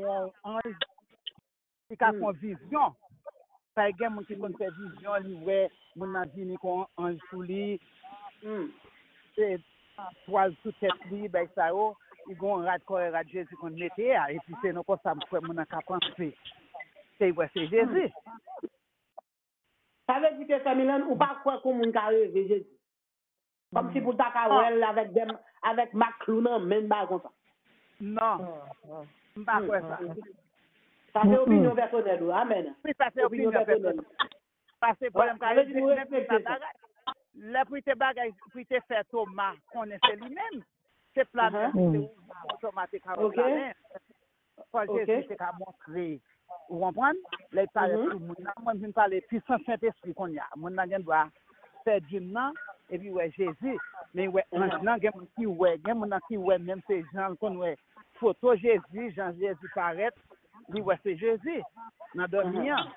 une vision. Par exemple, qui compte faire vision, il voit mon avis qu'on en sous lui, c'est toile toute tête libre, ben ça il y a un rad Jésus qu'on mettait et puis c'est non comme ça pour mon n'a penser. C'est Jésus. Ça veut dire que Samilan ou pas quoi comme on carré Jésus. Comme si pour ta carrel avec Macloun même pas comme ça. Non. Pas quoi ça. Ça fait opinion personnelle, amen. Oui, ça fait opinion personnelle. Parce que problème carré le pour te faire Thomas connaissait lui-même. C'est plan automatique à regarder. Parce que Jésus c'est qu'à montrer. Vous comprenez? Là il parle tout le monde. Moi je parle puissance Saint-Esprit qu'on y a. Mon n'a doit fait d'une nan, et puis ouais Jésus. Mais ouais, maintenant, il y a qui ouais, même ces gens qu'on ouais, photo Jésus, Jean Jésus paraît, dit ouais c'est Jésus. Dans dormir,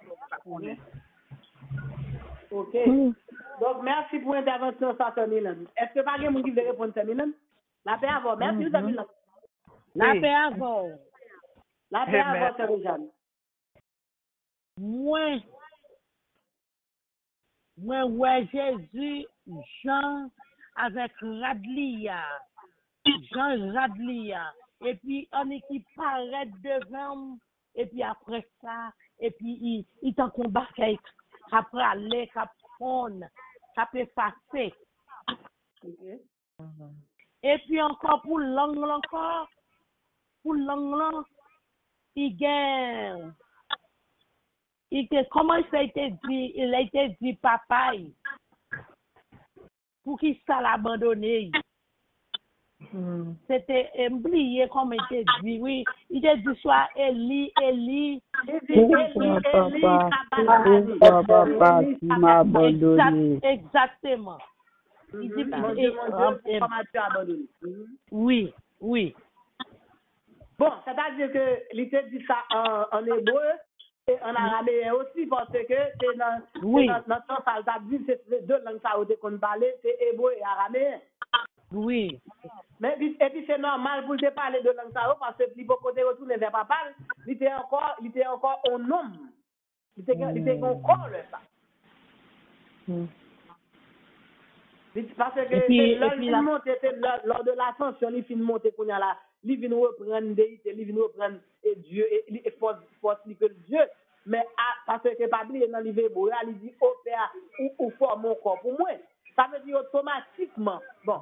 OK. Donc, merci pour l'intervention, ça, Milan. Est-ce que pas quelqu'un qui veut répondre, Milan? La paix avant. Merci, Milan. La paix avant. La paix avant, c'est Jeanne. Moi, ouais, Jésus, Jean, avec Radlia. Jean Radlia. Et puis, on est qui paraît devant, et puis après ça, et puis, il t'en combat après aller, prendre, ça peut effacer. Okay. Et puis encore pour l'angle il gagne. Comment ça a été dit? Il a été dit papa. Pour qu'il ça l'abandonner. C'était oublié comme il était dit, oui. Il était dit soit Eli. Papa, tu m'as abandonné. Exactement. Il dit, oui. Bon, c'est-à-dire que il était dit ça en hébreu et en araméen aussi, parce que c'est dans notre sens, ça a dit c'est deux langues ça qu'on parlait, c'est hébreu et araméen. Oui. Mais et puis c'est normal pour te parler de langue ça parce que il faut côté retourner vers papa, il était encore un homme. Il était encore ça. Parce que lors de l'ascension, il finit monter qu'on a là, il vient reprendre déité, il vient reprendre Dieu et force que Dieu. Mais parce que pas oublier dans livre hébreu, il dit opère ou forme mon corps pour moi. Ça veut dire automatiquement. Bon,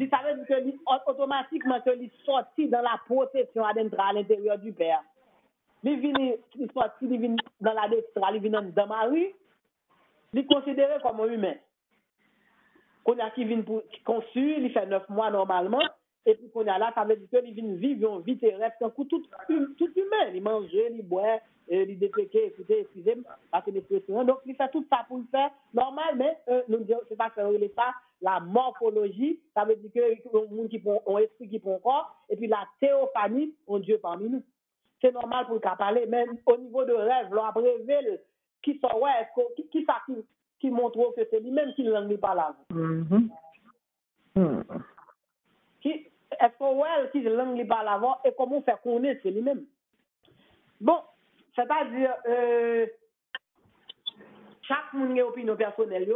ça veut dire que automatiquement que il sorti dans la procession à l'intérieur du Père. Il sorti, il vient dans la destra, il vient dans Marie, il est considéré comme un humain. Qu'on a qui vient pour conçu, il fait 9 mois normalement, et puis qu'on a là, ça veut dire qu'il vient vivre une vie terrestre, un coup tout humain. Il mange, il boit, il déféque, écoutez, excusez-moi, parce que l'expression. Donc, il fait tout ça pour le faire normal, mais nous disons, c'est pas faire ça, la morphologie, ça veut dire que les gens qui ont un esprit qui prend corps, et puis la théophanie, on Dieu parmi nous. C'est normal pour le cas parler, mais au niveau de rêve, là, après révèle qui sont, ouais, qui montre que c'est lui-même qui ne l'en pas là. Est-ce qu'on voit qui ne l'en pas là et comment faire connaître c'est lui-même? Bon, c'est-à-dire, chaque monde a une opinion personnelle,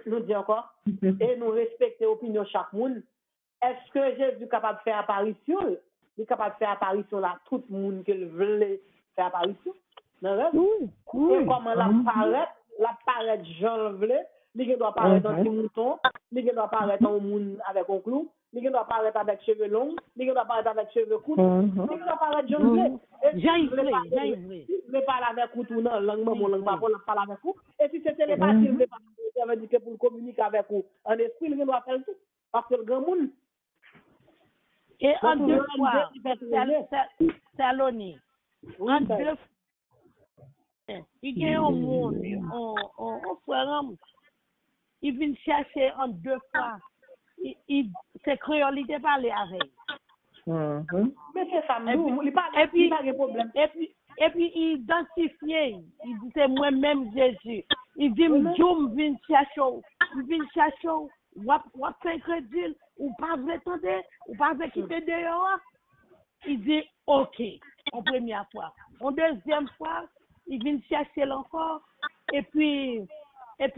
nous dit encore, et nous respectons l'opinion de chaque monde. Est-ce que Jésus est capable de faire apparition? Il est capable de faire apparition là, tout le monde qui veut faire apparition? Oui. Et comment la paraître Jean voulait, il doit apparaître dans un mouton, il doit apparaître en monde avec un clou, il doit apparaître avec cheveux longs, il doit apparaître avec cheveux courts, il doit apparaître Jean voulait. Il ne parle avec vous tout non, langue maman, langue papa, il parle avec vous. Et si c'est télépathie, ça veut dire que pour communiquer avec vous en esprit, il doit faire tout. Parce que le grand monde. Et en 2 fois, Saloni, en 2 fois, il y a un monde, on frère, il vient chercher en 2 fois. C'est créole, il parle avec. Mais c'est ça, il parle, il pas de problème. Et puis il identifie, il dit c'est moi-même Jésus. Il dit Joum vient chercher, ou fait crédit, ou pas veut attendre, ou pas veut quitter dehors. Il dit OK, en première fois. En deuxième fois, il vient chercher encore, et puis c'est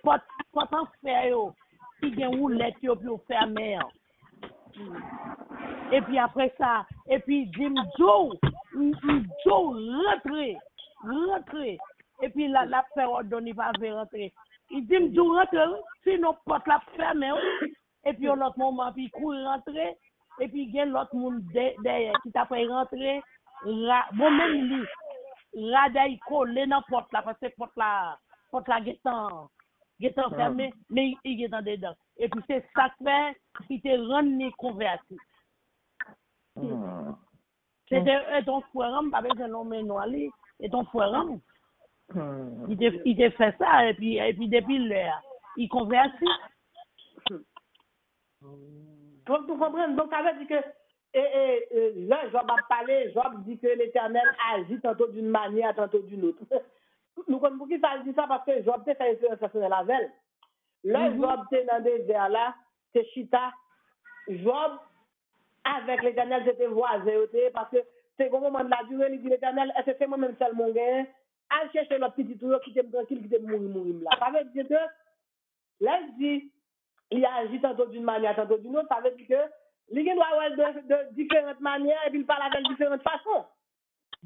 porte en fer, il vient roulette pour faire mer. Et puis après ça, et puis Jim Joe rentrer. Et puis la faire ordonner pas rentrer. Il dit Joe rentrer, sinon porte la ferme. Et puis à l'autre moment, puis il court rentrer. Et puis il y a l'autre monde derrière qui t'a fait rentrer. Bon même lui, Radaï collé dans porte là parce que porte là guettant fermé, mais il est dans dedans. Et puis c'est ça fait qui te rend converti. C'est ton frère, pas besoin de nommer noir, et ton frère. Il te fait ça, et puis depuis l'heure, il convertit. Donc, vous comprenez? Donc, ça veut dire que, là, Job a parlé, Job dit que l'Éternel agit tantôt d'une manière, tantôt d'une autre. Nous connaissons pour qui ça dit ça parce que Job fait sa influence sur la veille. Là, Job était dans des airs là, c'est Chita. Job, avec l'Éternel, c'était voisin, parce que c'est au moment de la durée, il dit l'Éternel, est-ce que c'est moi-même seul mon gars? Allez chercher l'autre petit tour qui t'aime tranquille, qui t'aime mourir là. Ça veut dire que, là, je dis, il agit tantôt d'une manière, tantôt d'une autre, ça veut dire que, il doit avoir de différentes manières et puis il parle avec différentes façons.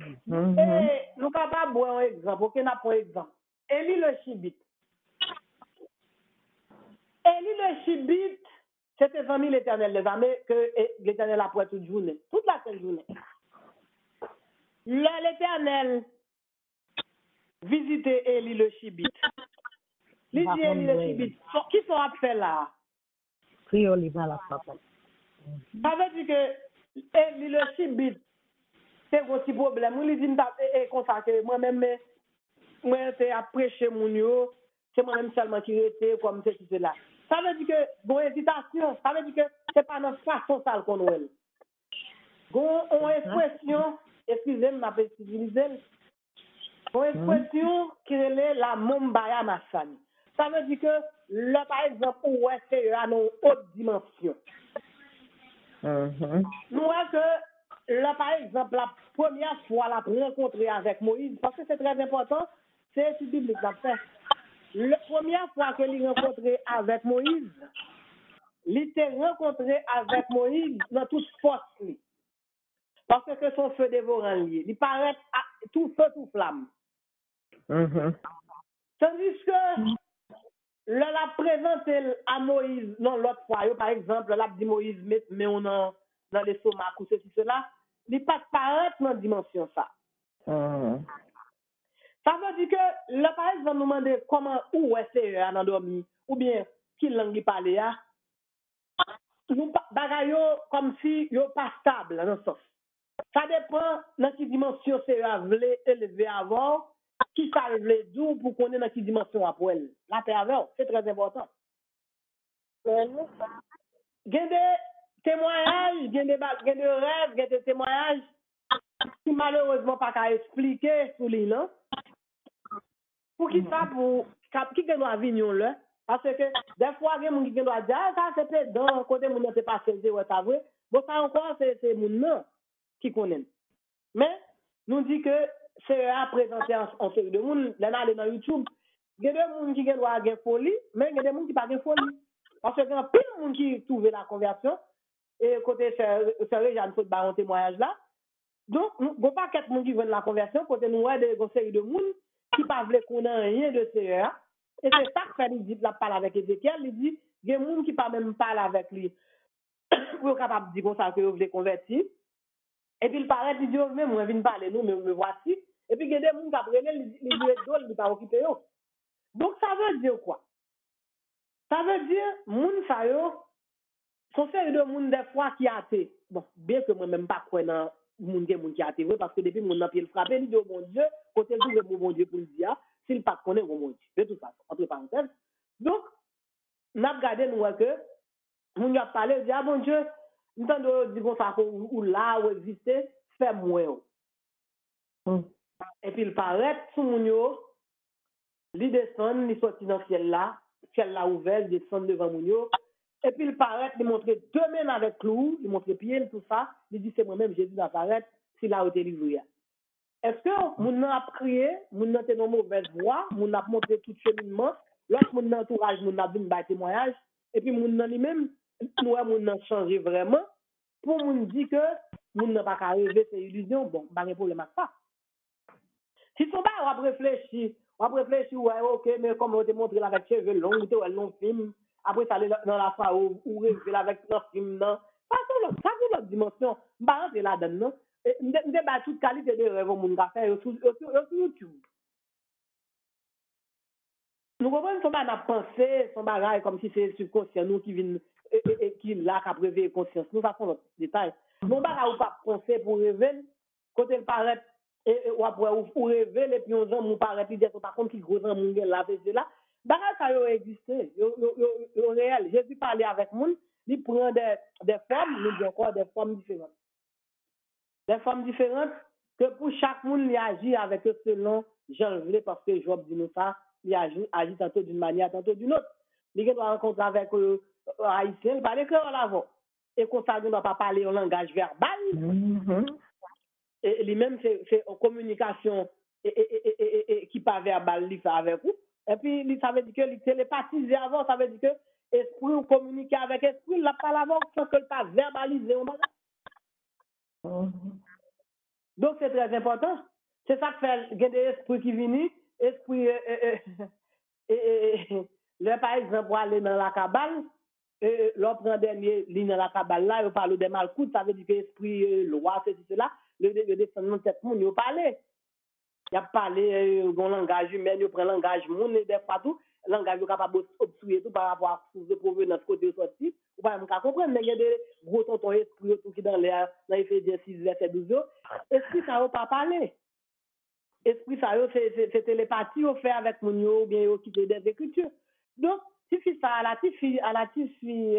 Et nous sommes capables de voir un exemple, ok, n'a pas un exemple. Élie le Chibite. Élie le Chibite, c'était 20 000 l'Éternel, les armées que l'Éternel a pour toute journée, toute la seule journée. L'Éternel visitait Élie le Chibite. Il dit Élie le Chibite, qui sont à faire là? Prions les mal à papa. Ça veut dire que Élie le Chibite, c'est un petit problème. Il dit comme ça que moi-même, moi, c'est à prêcher mon yo, c'est moi-même seulement qui était comme ceci, cela. Ça veut dire que, bon, hésitation, ça veut dire que c'est pas notre façon sale qu'on a. Bon, on expression, excusez-moi, ma petite utilisée, on expression qui est la Mombaya Massani. Ça veut dire que, là, par exemple, où est-ce qu'il y a une haute dimension? Nous voyons que, là, par exemple, la première fois, la rencontré avec Moïse, parce que c'est très important, c'est étude biblique, la fait. La première fois que l'il rencontré avec Moïse, il s'est rencontré avec Moïse dans toute force. Parce que son feu dévorant lié. Il paraît tout feu, tout flamme. Tandis que l'a présenté à Moïse, non, l'autre fois, par exemple, l'a dit Moïse, mais on dans les somacs ou ceci, cela, il pas paraître dans la dimension ça. Ça veut dire que le pays va nous demander comment, où est-ce qu'on a endormi, ou bien, qui langue il parle là. Nous bagaille comme si yo pas stable dans ce sens. Ça dépend dans quelle dimension c'est voulait élever avant, qui ça voulait d'où pour connaître dans quelle dimension après elle. La paix avec, c'est très important. Il y a des témoignages, il y a des rêves, il y a des témoignages qui malheureusement pas qu'à expliquer sous les noms. Pour qui ça, pour qui doit venir là? Parce que des fois, il y a des gens qui doivent dire, ça c'est peut-être dans côté mon c'est pas celle ouais, ça vrai. Bon, ça encore, c'est mon qui connaît. Mais, nous dit que c'est à présenter en série de monde, là, aller dans YouTube, il y a des gens qui doivent avoir folie, mais il y a des gens qui n'ont pas folie. Parce que il y a plein de monde qui trouve la conversion, et côté sérieux, j'ai un témoignage là. Donc, il n'y a pas quatre gens qui veulent la conversion, côté nous, il y a des séries de monde qui ne veulent qu'on ait rien de CEA. Et c'est ça que fait, il dit, la parle avec Ézéchiel, il dit, il y a des gens qui ne même parler avec lui pour être capable de dire comme ça que vous voulez convertir. Et puis il paraît, il dit, mais moi, je viens parler, nous, me voici. Et puis il y a des gens qui apprennent, il dit, il ne pas occupé. Donc ça veut dire quoi? Ça veut dire, moun sa yo, son série de moun des fois qui a été, bon, bien que moi-même pas quoi dans moun qui a été, parce que depuis mon pied le frappé, il dit, oh mon Dieu, côté tout le bon Dieu pour le dire, s'il pas connaît, oh mon Dieu, de toute façon, entre parenthèses. Donc, n'a regardé nous que, moun a parlé, il dit, ah mon Dieu, nous t'en dit comme ça, ou là, ou exister, fait moins. Et puis il paraît, sous moun yo, il descend, il sortit dans le ciel là ouvert, il descend devant moun yo. Et puis il paraît, il montre deux mains avec clou, il montre pied, tout ça. Il dit c'est moi-même, Jésus apparaît, s'il a été livré. Est-ce que moun a prié, moun a tenu mauvaise voix, moun a montré tout cheminement, l'autre moun a entourage, moun a vu un témoignage, et puis moun a lui-même, moun a changé vraiment, pour moun dire que moun n'a pas qu'à rêver, c'est illusion, bon, pas de problème avec ça. Si son on va réfléchir, ouais, ok, mais comme on te montré avec cheveux longs, ou un long film, après ça aller dans la foi ou rêver avec un film, non. Ça c'est l'autre dimension. Je ne vais pas rentrer là-dedans, non. Je ne pas toute qualité de rêve au monde à faire sur YouTube. Nous comprenons son bagage à penser, son bagage comme si c'est subconscient, nous qui vient qui là qui a prévu conscience. Nous faisons notre détail. Nous ne pas pas penser pour rêver, quand il paraît et après ou rêver les puis on gens mon paraît puis dire par contre qui gros gens mon là c'est là bagage ça yo existé yo réel Jésus parler avec moun il prend des formes nous dit encore des formes différentes que pour chaque monde il agit avec eux selon Jean voulait parce que Job dit nous ça il agit tantôt d'une manière tantôt d'une autre il doit rencontrer avec haïtien il parle créole avant et qu'on ça ne doit pas parler en langage verbal et lui-même c'est en communication et qui pas verbal il fait avec vous et puis ça veut dire que il télépathise avant ça veut dire que esprit ou communiquer avec esprit la parle avant sans que le pas verbaliser donc c'est très important c'est ça que fait il y a des esprits qui viennent esprit là par exemple pour aller dans la cabane l'on prend dernier ligne dans la cabane là on parle des malcoutes ça veut dire que esprit loi c'est cela le descend dans tête moun yo parler y a parlé gon langage humain yo prend langage moun et des fois tout langage capable obstruer tout par rapport à source de provenance côté sorti ou pas me comprendre mais il y a des gros tonton esprit tout qui dans l'air dans Éphésiens 6 verset 12 esprit ça va pas parler esprit ça c'est télépathie au fait avec moun yo ou bien yo qui des écritures donc si fait ça à la petite fille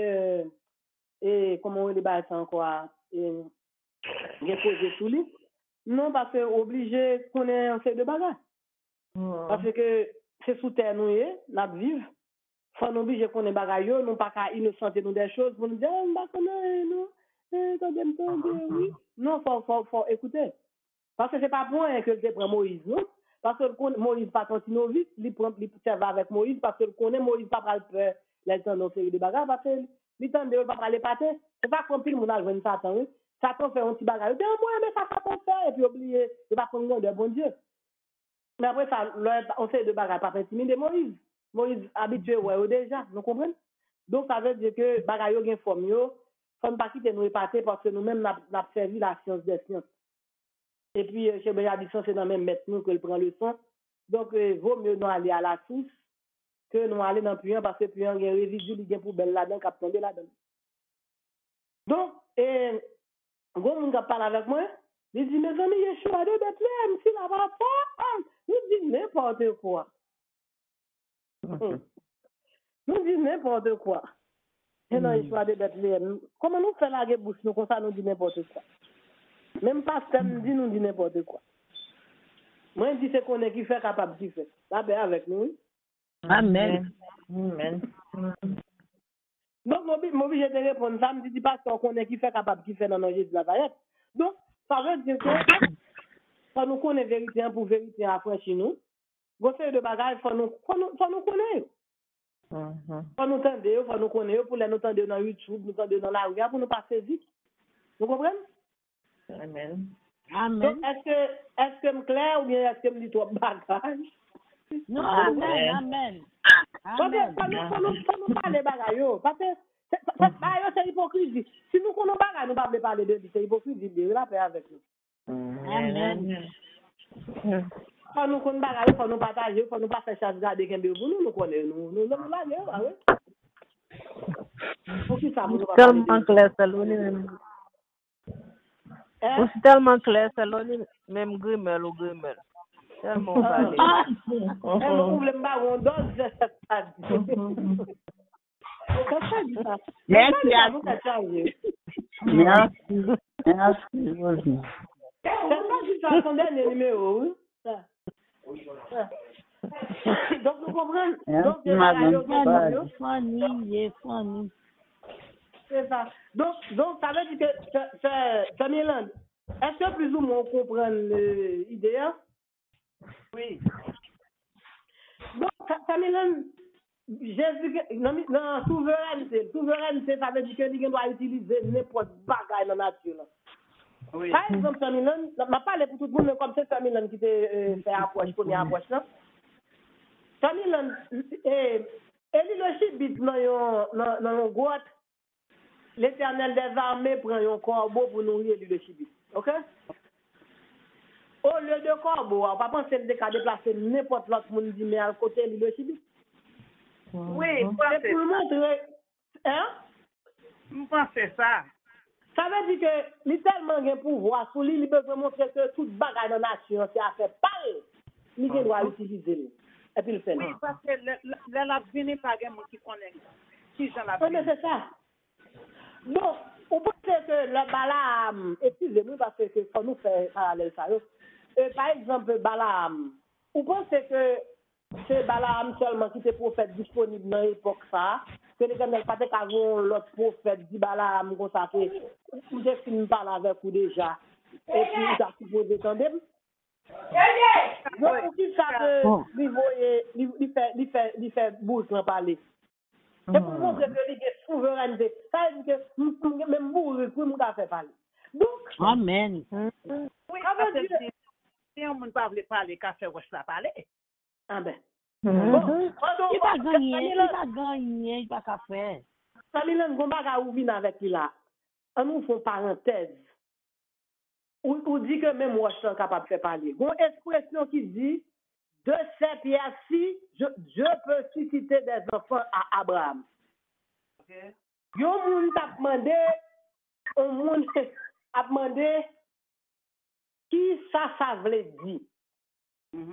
et comment on débat ça encore et bien posé sous lui non parce que obligé qu'on ait un fait de bagarre parce que c'est sous terre nous n'a vivre faut nous obligé qu'on ait bagarre non pas qu'à innocenter nous des choses pour nous dire on va connaître nous oui non faut écouter parce que c'est pas pour rien que le prend Moïse non parce que Moïse pas tant novice il prend il serve avec Moïse parce que connaît Moïse pas pral faire les temps dans série de bagarre parce que il tande pas parler patin c'est pas comme pile mon a joindre Satan oui Satan fait un petit bagarre moi mais ça Satan fait et puis oublier de pas prendre de bon Dieu mais après ça on sait de bagarre pas intimider Moïse habitué ouais déjà vous comprenez donc ça veut dire que bagarre yo gen forme yo faut pas quitter nous épater parce que nous même n'a servi la science des sciences et puis chez Bénédiction c'est dans même maître nous que le prend le son donc vaut mieux nous aller à la source que nous aller dans puant parce que puant gen résidu li gen poubelle là-dedans cap tomber là-dedans donc gros moun qui parle avec moi il dit mes amis Yeshua de Bethléem si la va pas nous dit n'importe quoi nous dit n'importe quoi et non Yeshua de Bethléem comment nous fait la bouche nous comme ça nous dit n'importe quoi même pas samedi nous dit n'importe quoi moi je dis c'est qu'on est qui fait capable qui fait là ben avec nous Amen. Amen. donc moi je te répondre ça me dit pas qu'on est qui fait capable qui fait dans nos Jésus Nazareth donc ça veut dire que faut nous connaître vérité pour vérité après chez nous vous savez de bagages faut nous connaître faut nous tendre faut nous connaître pour les nous tendre dans YouTube nous tendre dans la rue pour nous pas saisir vous comprenez Amen. Amen. donc est-ce que me clair ou bien est-ce que me dit trop bagages Non, amen, amen. Amen. Faut nous parler bagages parce que c'est hypocrisie si nous connaissons bagages nous pas parler de c'est hypocrisie de la paix avec nous Amen. Faut nous connaître bagages faut nous partager faut nous pas faire chasse garder kembe nous connaissons nous là ouais pour qui ça nous tellement clair ça même c'est tellement clair ça même grimel ou grimel tellement parler on ouvre le baron dose cette merci c'est son dernier numéro oui donc nous comprenons Funny. c'est ça donc ça veut dire que Samiland est-ce que plus ou moins on comprend l'idée oui donc Samiland Jésus non souveraineté ça veut dire que il doit utiliser n'importe bagaille dans la nature oui. Par exemple Samiland m'a parlé pour tout le monde mais comme c'est Samiland qui te fait approche première approche là Samiland et le chibit dans un grotte l'Éternel des armées prend un corbeau pour nourrir le chibit OK au lieu de corbeau on va penser de cas déplacer n'importe l'autre monde dit mais à côté le chibit oui c'est pour montrer hein je pense ça Ça veut dire que il tellement de pouvoir sur lui, il peut montrer que toute bagarre dans la nation, c'est à faire parler. Il doit utiliser. Et puis le fait. Oui, parce que la vie pas de monde qui connaît. Qui j'en Oui, mais c'est ça. Donc, on peut dire que le Balaam, excusez-moi parce que ça nous fait parallèle ça. Par exemple, Balaam, vous pensez que c'est Balaam seulement qui était prophète disponible dans l'époque ça, que les gens n'ont pas qu'avant l'autre prophète dit Balaam comme ça, que vous avez fini de parler avec vous déjà, et puis vous avez supposé attendre. Donc, pour qui ça que il fait bouche pour parler. C'est pour montrer que il est souveraineté. Ça veut dire que même bourre pour nous faire parler. Donc, Amen. Oui, parce que si on ne parle pas les cafés, on va parler. Ah ben. Bon, il va gagner, il va faire. Ça lui donne combat à ouvrir avec lui là. On nous fait parenthèse. Ou dit que même moi je suis capable de faire parler. Une expression qui dit de ces pierres-ci, je peux susciter des enfants à Abraham. Yon moun t'a demandé, on moun a demandé qui ça veut dire.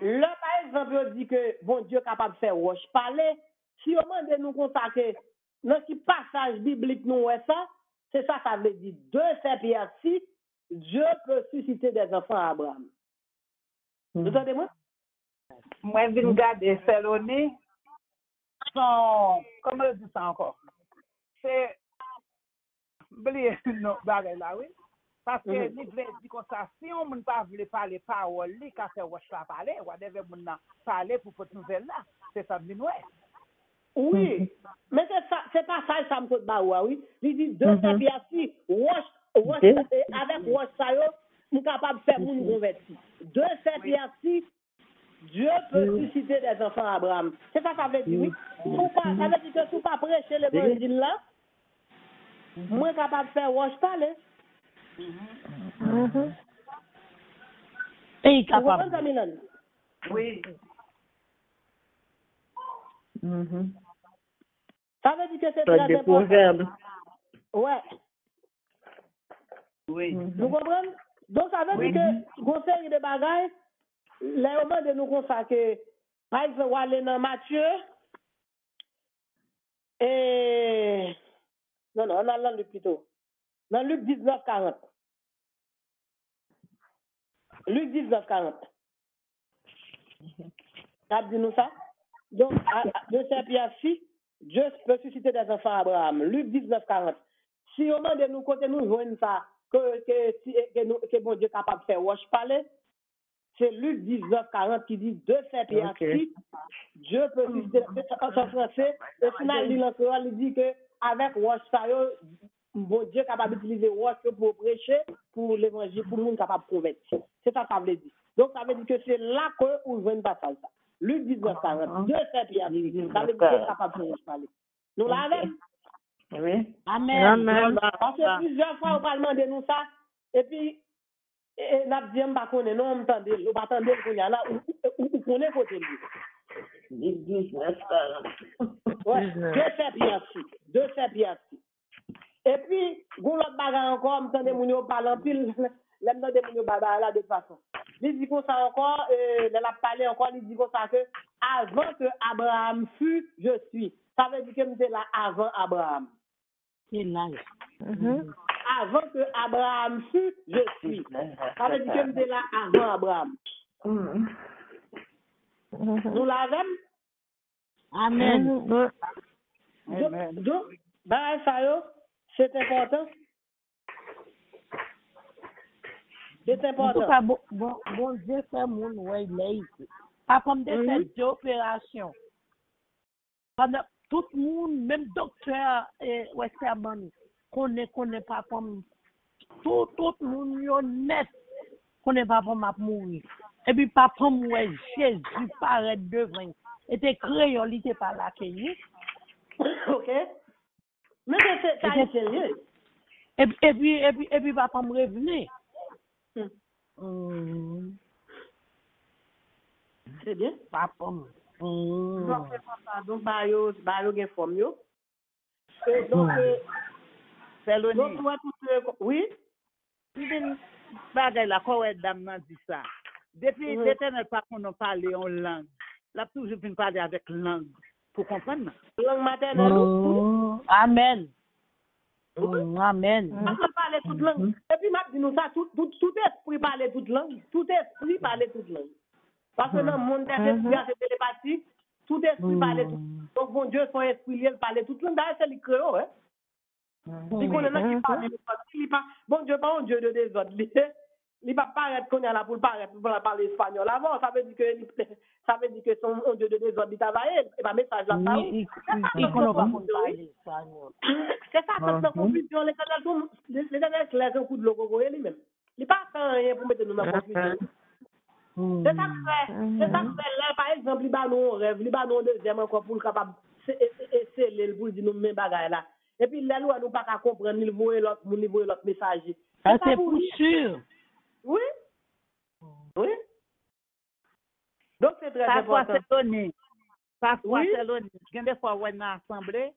Là, par exemple, on dit que bon Dieu est capable de faire roche parler. Si on demande nous contacter dans ce passage biblique, nous ça, c'est ça veut dire. De ces pierres-ci, Dieu peut susciter des enfants à Abraham. Vous entendez-moi? Moi, je regarde Saloni, comment je dis ça encore? C'est, oubliez, non, là, oui. Parce que les veut dire comme ça, si on ne pas veut parler parole, les cafés ou pas parler, ou devait parler pour cette nouvelle là, c'est ça bien ouais. Oui, mais c'est pas ça me coûte baoua oui. Il dit deux sapiasi, wash avec wash ça yo, on capable faire moun converti. Deux sapiasi, Dieu peut susciter des enfants à Abraham. C'est ça veut dire oui. Ça veut dire que si pas prêcher l'évangile là, moi capable faire wash parler. Et capable. Oui. Ça veut dire que c'est très important. Ouais. Oui. Vous comprenez? Donc ça veut dire que conseil de bagaille, les moments de nous consacrer, par exemple, on aller dans Matthieu, et non, on a Luc plutôt. Dans Luc 19, 40. Luc 19, 40. Ça dit nous ça? Donc, de Saint-Pierre-ci, Dieu peut susciter des enfants à Abraham. Luc 19, 40. Si au moment de nous côté nous joignons ça, que bon Dieu est capable de faire wash parler, c'est Luc 19, 40 qui dit de Saint-Pierre-ci, Dieu peut susciter en français. Et finalement, il dit que avec wash parler, bon Dieu est capable d'utiliser wash pour prêcher, pour l'évangile, pour le monde capable de convertir. C'est ça que ça veut dire. Donc, ça veut dire que c'est là que vous joignez pas ça. Luc 19, 40. Dieu fait bien. Ça veut dire qu'il est capable de parler. Nous l'avons? Oui. Amen. Parce que plusieurs fois, on va demander nous ça. Et puis, on a dit, on va connaître, non, on attendait, on va attendre qu'on y a là, ou connaît côté lui. 19, 40. Ouais, Dieu fait bien. Et puis, vous l'autre bagarre encore, on entendez mon yo parler en pile, l'aime dans des mon yo bagarre là de toute façon. Il dit comme ça encore, il a parlé encore, il dit comme ça que avant que Abraham fût, je suis. Ça veut dire que j'étais là avant Abraham. C'est là. Avant que Abraham fût, je suis. Ça veut dire que j'étais là avant Abraham. Nous l'avons? Amen. Donc, bah, ça y est, c'est important. C'est important. En tout cas, bon Dieu fait mon ouais, pas comme des faits d'opération. Pendant tout le monde, même docteur Westerman, connaît pas comme tout le monde est honnête, connaît pas comme mourir. Et puis pas comme ouais, Jésus paraît devant. Et tes crayons, il n'était pas là, OK. Mais c'est sérieux. Et puis papa me revenir. C'est bien. Papa. Donc, c'est pas ça. Donc, Bayo, gen forme yo. Donc, C'est l'oni. Donc, oui? Bagay la, quoi dame nan dit ça. Depuis l'Éternel pas qu'on a parlé en langue. Là, toujours vient parler avec langue. Pour comprendre? Langue maternelle. Amen. Amen. On parle toute langue. Et puis, m'a dit nous ça, tout esprit parle toute langue. Tout esprit parle toute langue. Parce que dans le monde des esprits, c'est télépathique. Tout esprit parle toute langue. Donc, bon Dieu, son esprit, il parle toute langue. D'ailleurs, c'est le créole, hein. Si qu'on est là qui parle, bon Dieu, pas un Dieu de désordre. Il va paraître qu'on est là pour parler espagnol avant. Ça veut dire que son Dieu de désordre, il travaille. Et pas message là. Il connaît pas pour parler espagnol. C'est ça, cette confusion. L'Éternel laisse un coup de logo lui-même. Il n'est pas fait rien pour mettre nous dans la confusion. C'est ça que fait là, par exemple, il va nous rêve, il va nous deuxième encore pour le capable sceller pour dire nous même bagaille là. Et puis là, nous ne pas comprendre, il voit l'autre message. Ça, c'est pour sûr. Oui. Oui. Donc, c'est très important. Parfois, c'est l'oni. Il y a des fois, on est assemblée,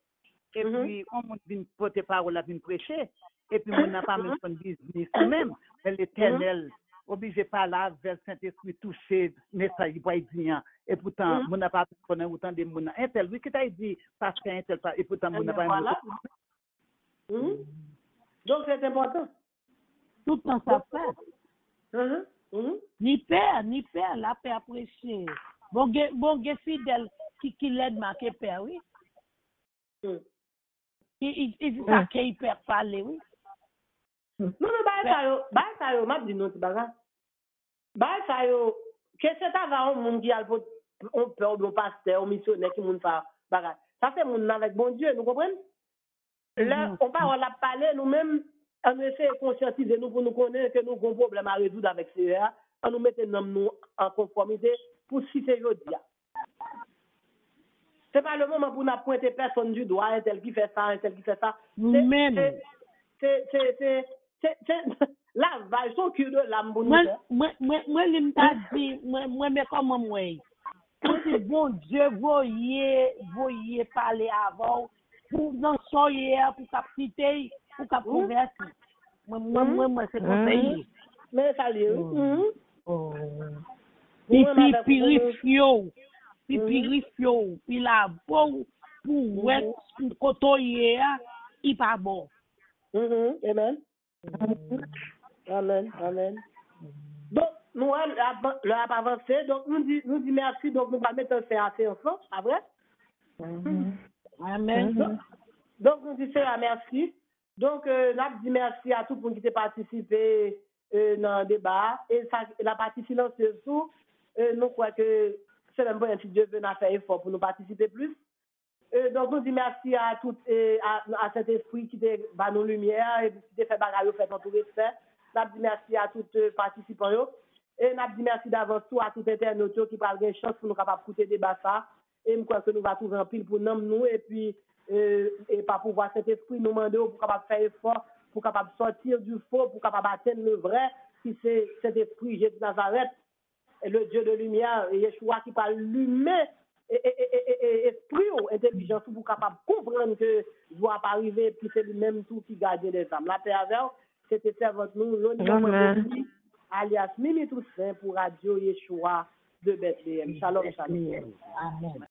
et puis, on vient porter parole, on vient prêcher, et puis, on n'a pas même son business même. Mais l'Éternel, obligé par là, vers le Saint-Esprit, toucher, message, il va dire, et pourtant, on n'a pas connaître autant de monde. Un tel, oui, qui t'a dit, parce qu'un tel, et pourtant, on n'a pas voilà. Donc, c'est important. Tout dans sa fait. Ni père, la paix appréciée. Bon, fidèle qui l'aide marqué père, oui. Il dit ça qu'il perd parler, oui. Non, ça yo, m'a dit non, c'est bagarre. Ça yo, que c'est avant un monde qui a on peur de pasteur, missionnaire qui monde ça bagarre. Ça c'est monde avec bon Dieu, nous comprenez? Là, on va parler nous-mêmes, on essaie de conscientiser nous pour nous connaître que nous avons un problème à résoudre avec CEA, on nous mette nous en conformité pour si c'est aujourd'hui. C'est pas le moment pour nous pointer personne du doigt, un tel qui fait ça, un tel qui fait ça. Même. C'est la vache, son cul de l'âme pour nous. Moi, il m'a dit, moi, mais comment moi? C'est bon Dieu, voyez parler avant, pour non soyer, pour capter, pour convertir. Moi, c'est conseillé. Mais ça l'est. Puis purifio, puis la bon, pour ouais, côtoyer, il pas bon. Amen. Amen. Donc, nous avons avancé, donc nous dit merci, donc nous allons mettre un CAC ensemble, c'est vrai? Amen. Donc, nous disons merci. Donc, nous avons dit merci à tout le monde qui a participé dans le débat. Et la partie silencieuse, nous croyons que c'est un bon Dieu veut faire effort pour nous participer plus. Donc, nous disons merci à tout à cet esprit qui a nos lumières et qui a fait bagarre, fait en tout respect. Nous disons merci à tous les participants. Et nous disons merci d'avance tout à tout internaute qui va avoir une chance pour nous capables d'écouter le débat ça. Et je crois que nous allons trouver un pile pour nous et puis et pas pouvoir cet esprit nous demander pour capable faire effort pour capable sortir du faux pour capable atteindre le vrai qui c'est cet esprit Jésus de Nazareth et le Dieu de lumière et Yeshua qui parle l'humain et esprit intelligence pour capable comprendre que doit pas arriver puis c'est lui-même tout qui garde les âmes la paix avec c'était servant nous l'honneur alias Mimi Toussaint pour Radio Yeshua de Bethléem. Shalom. Amen.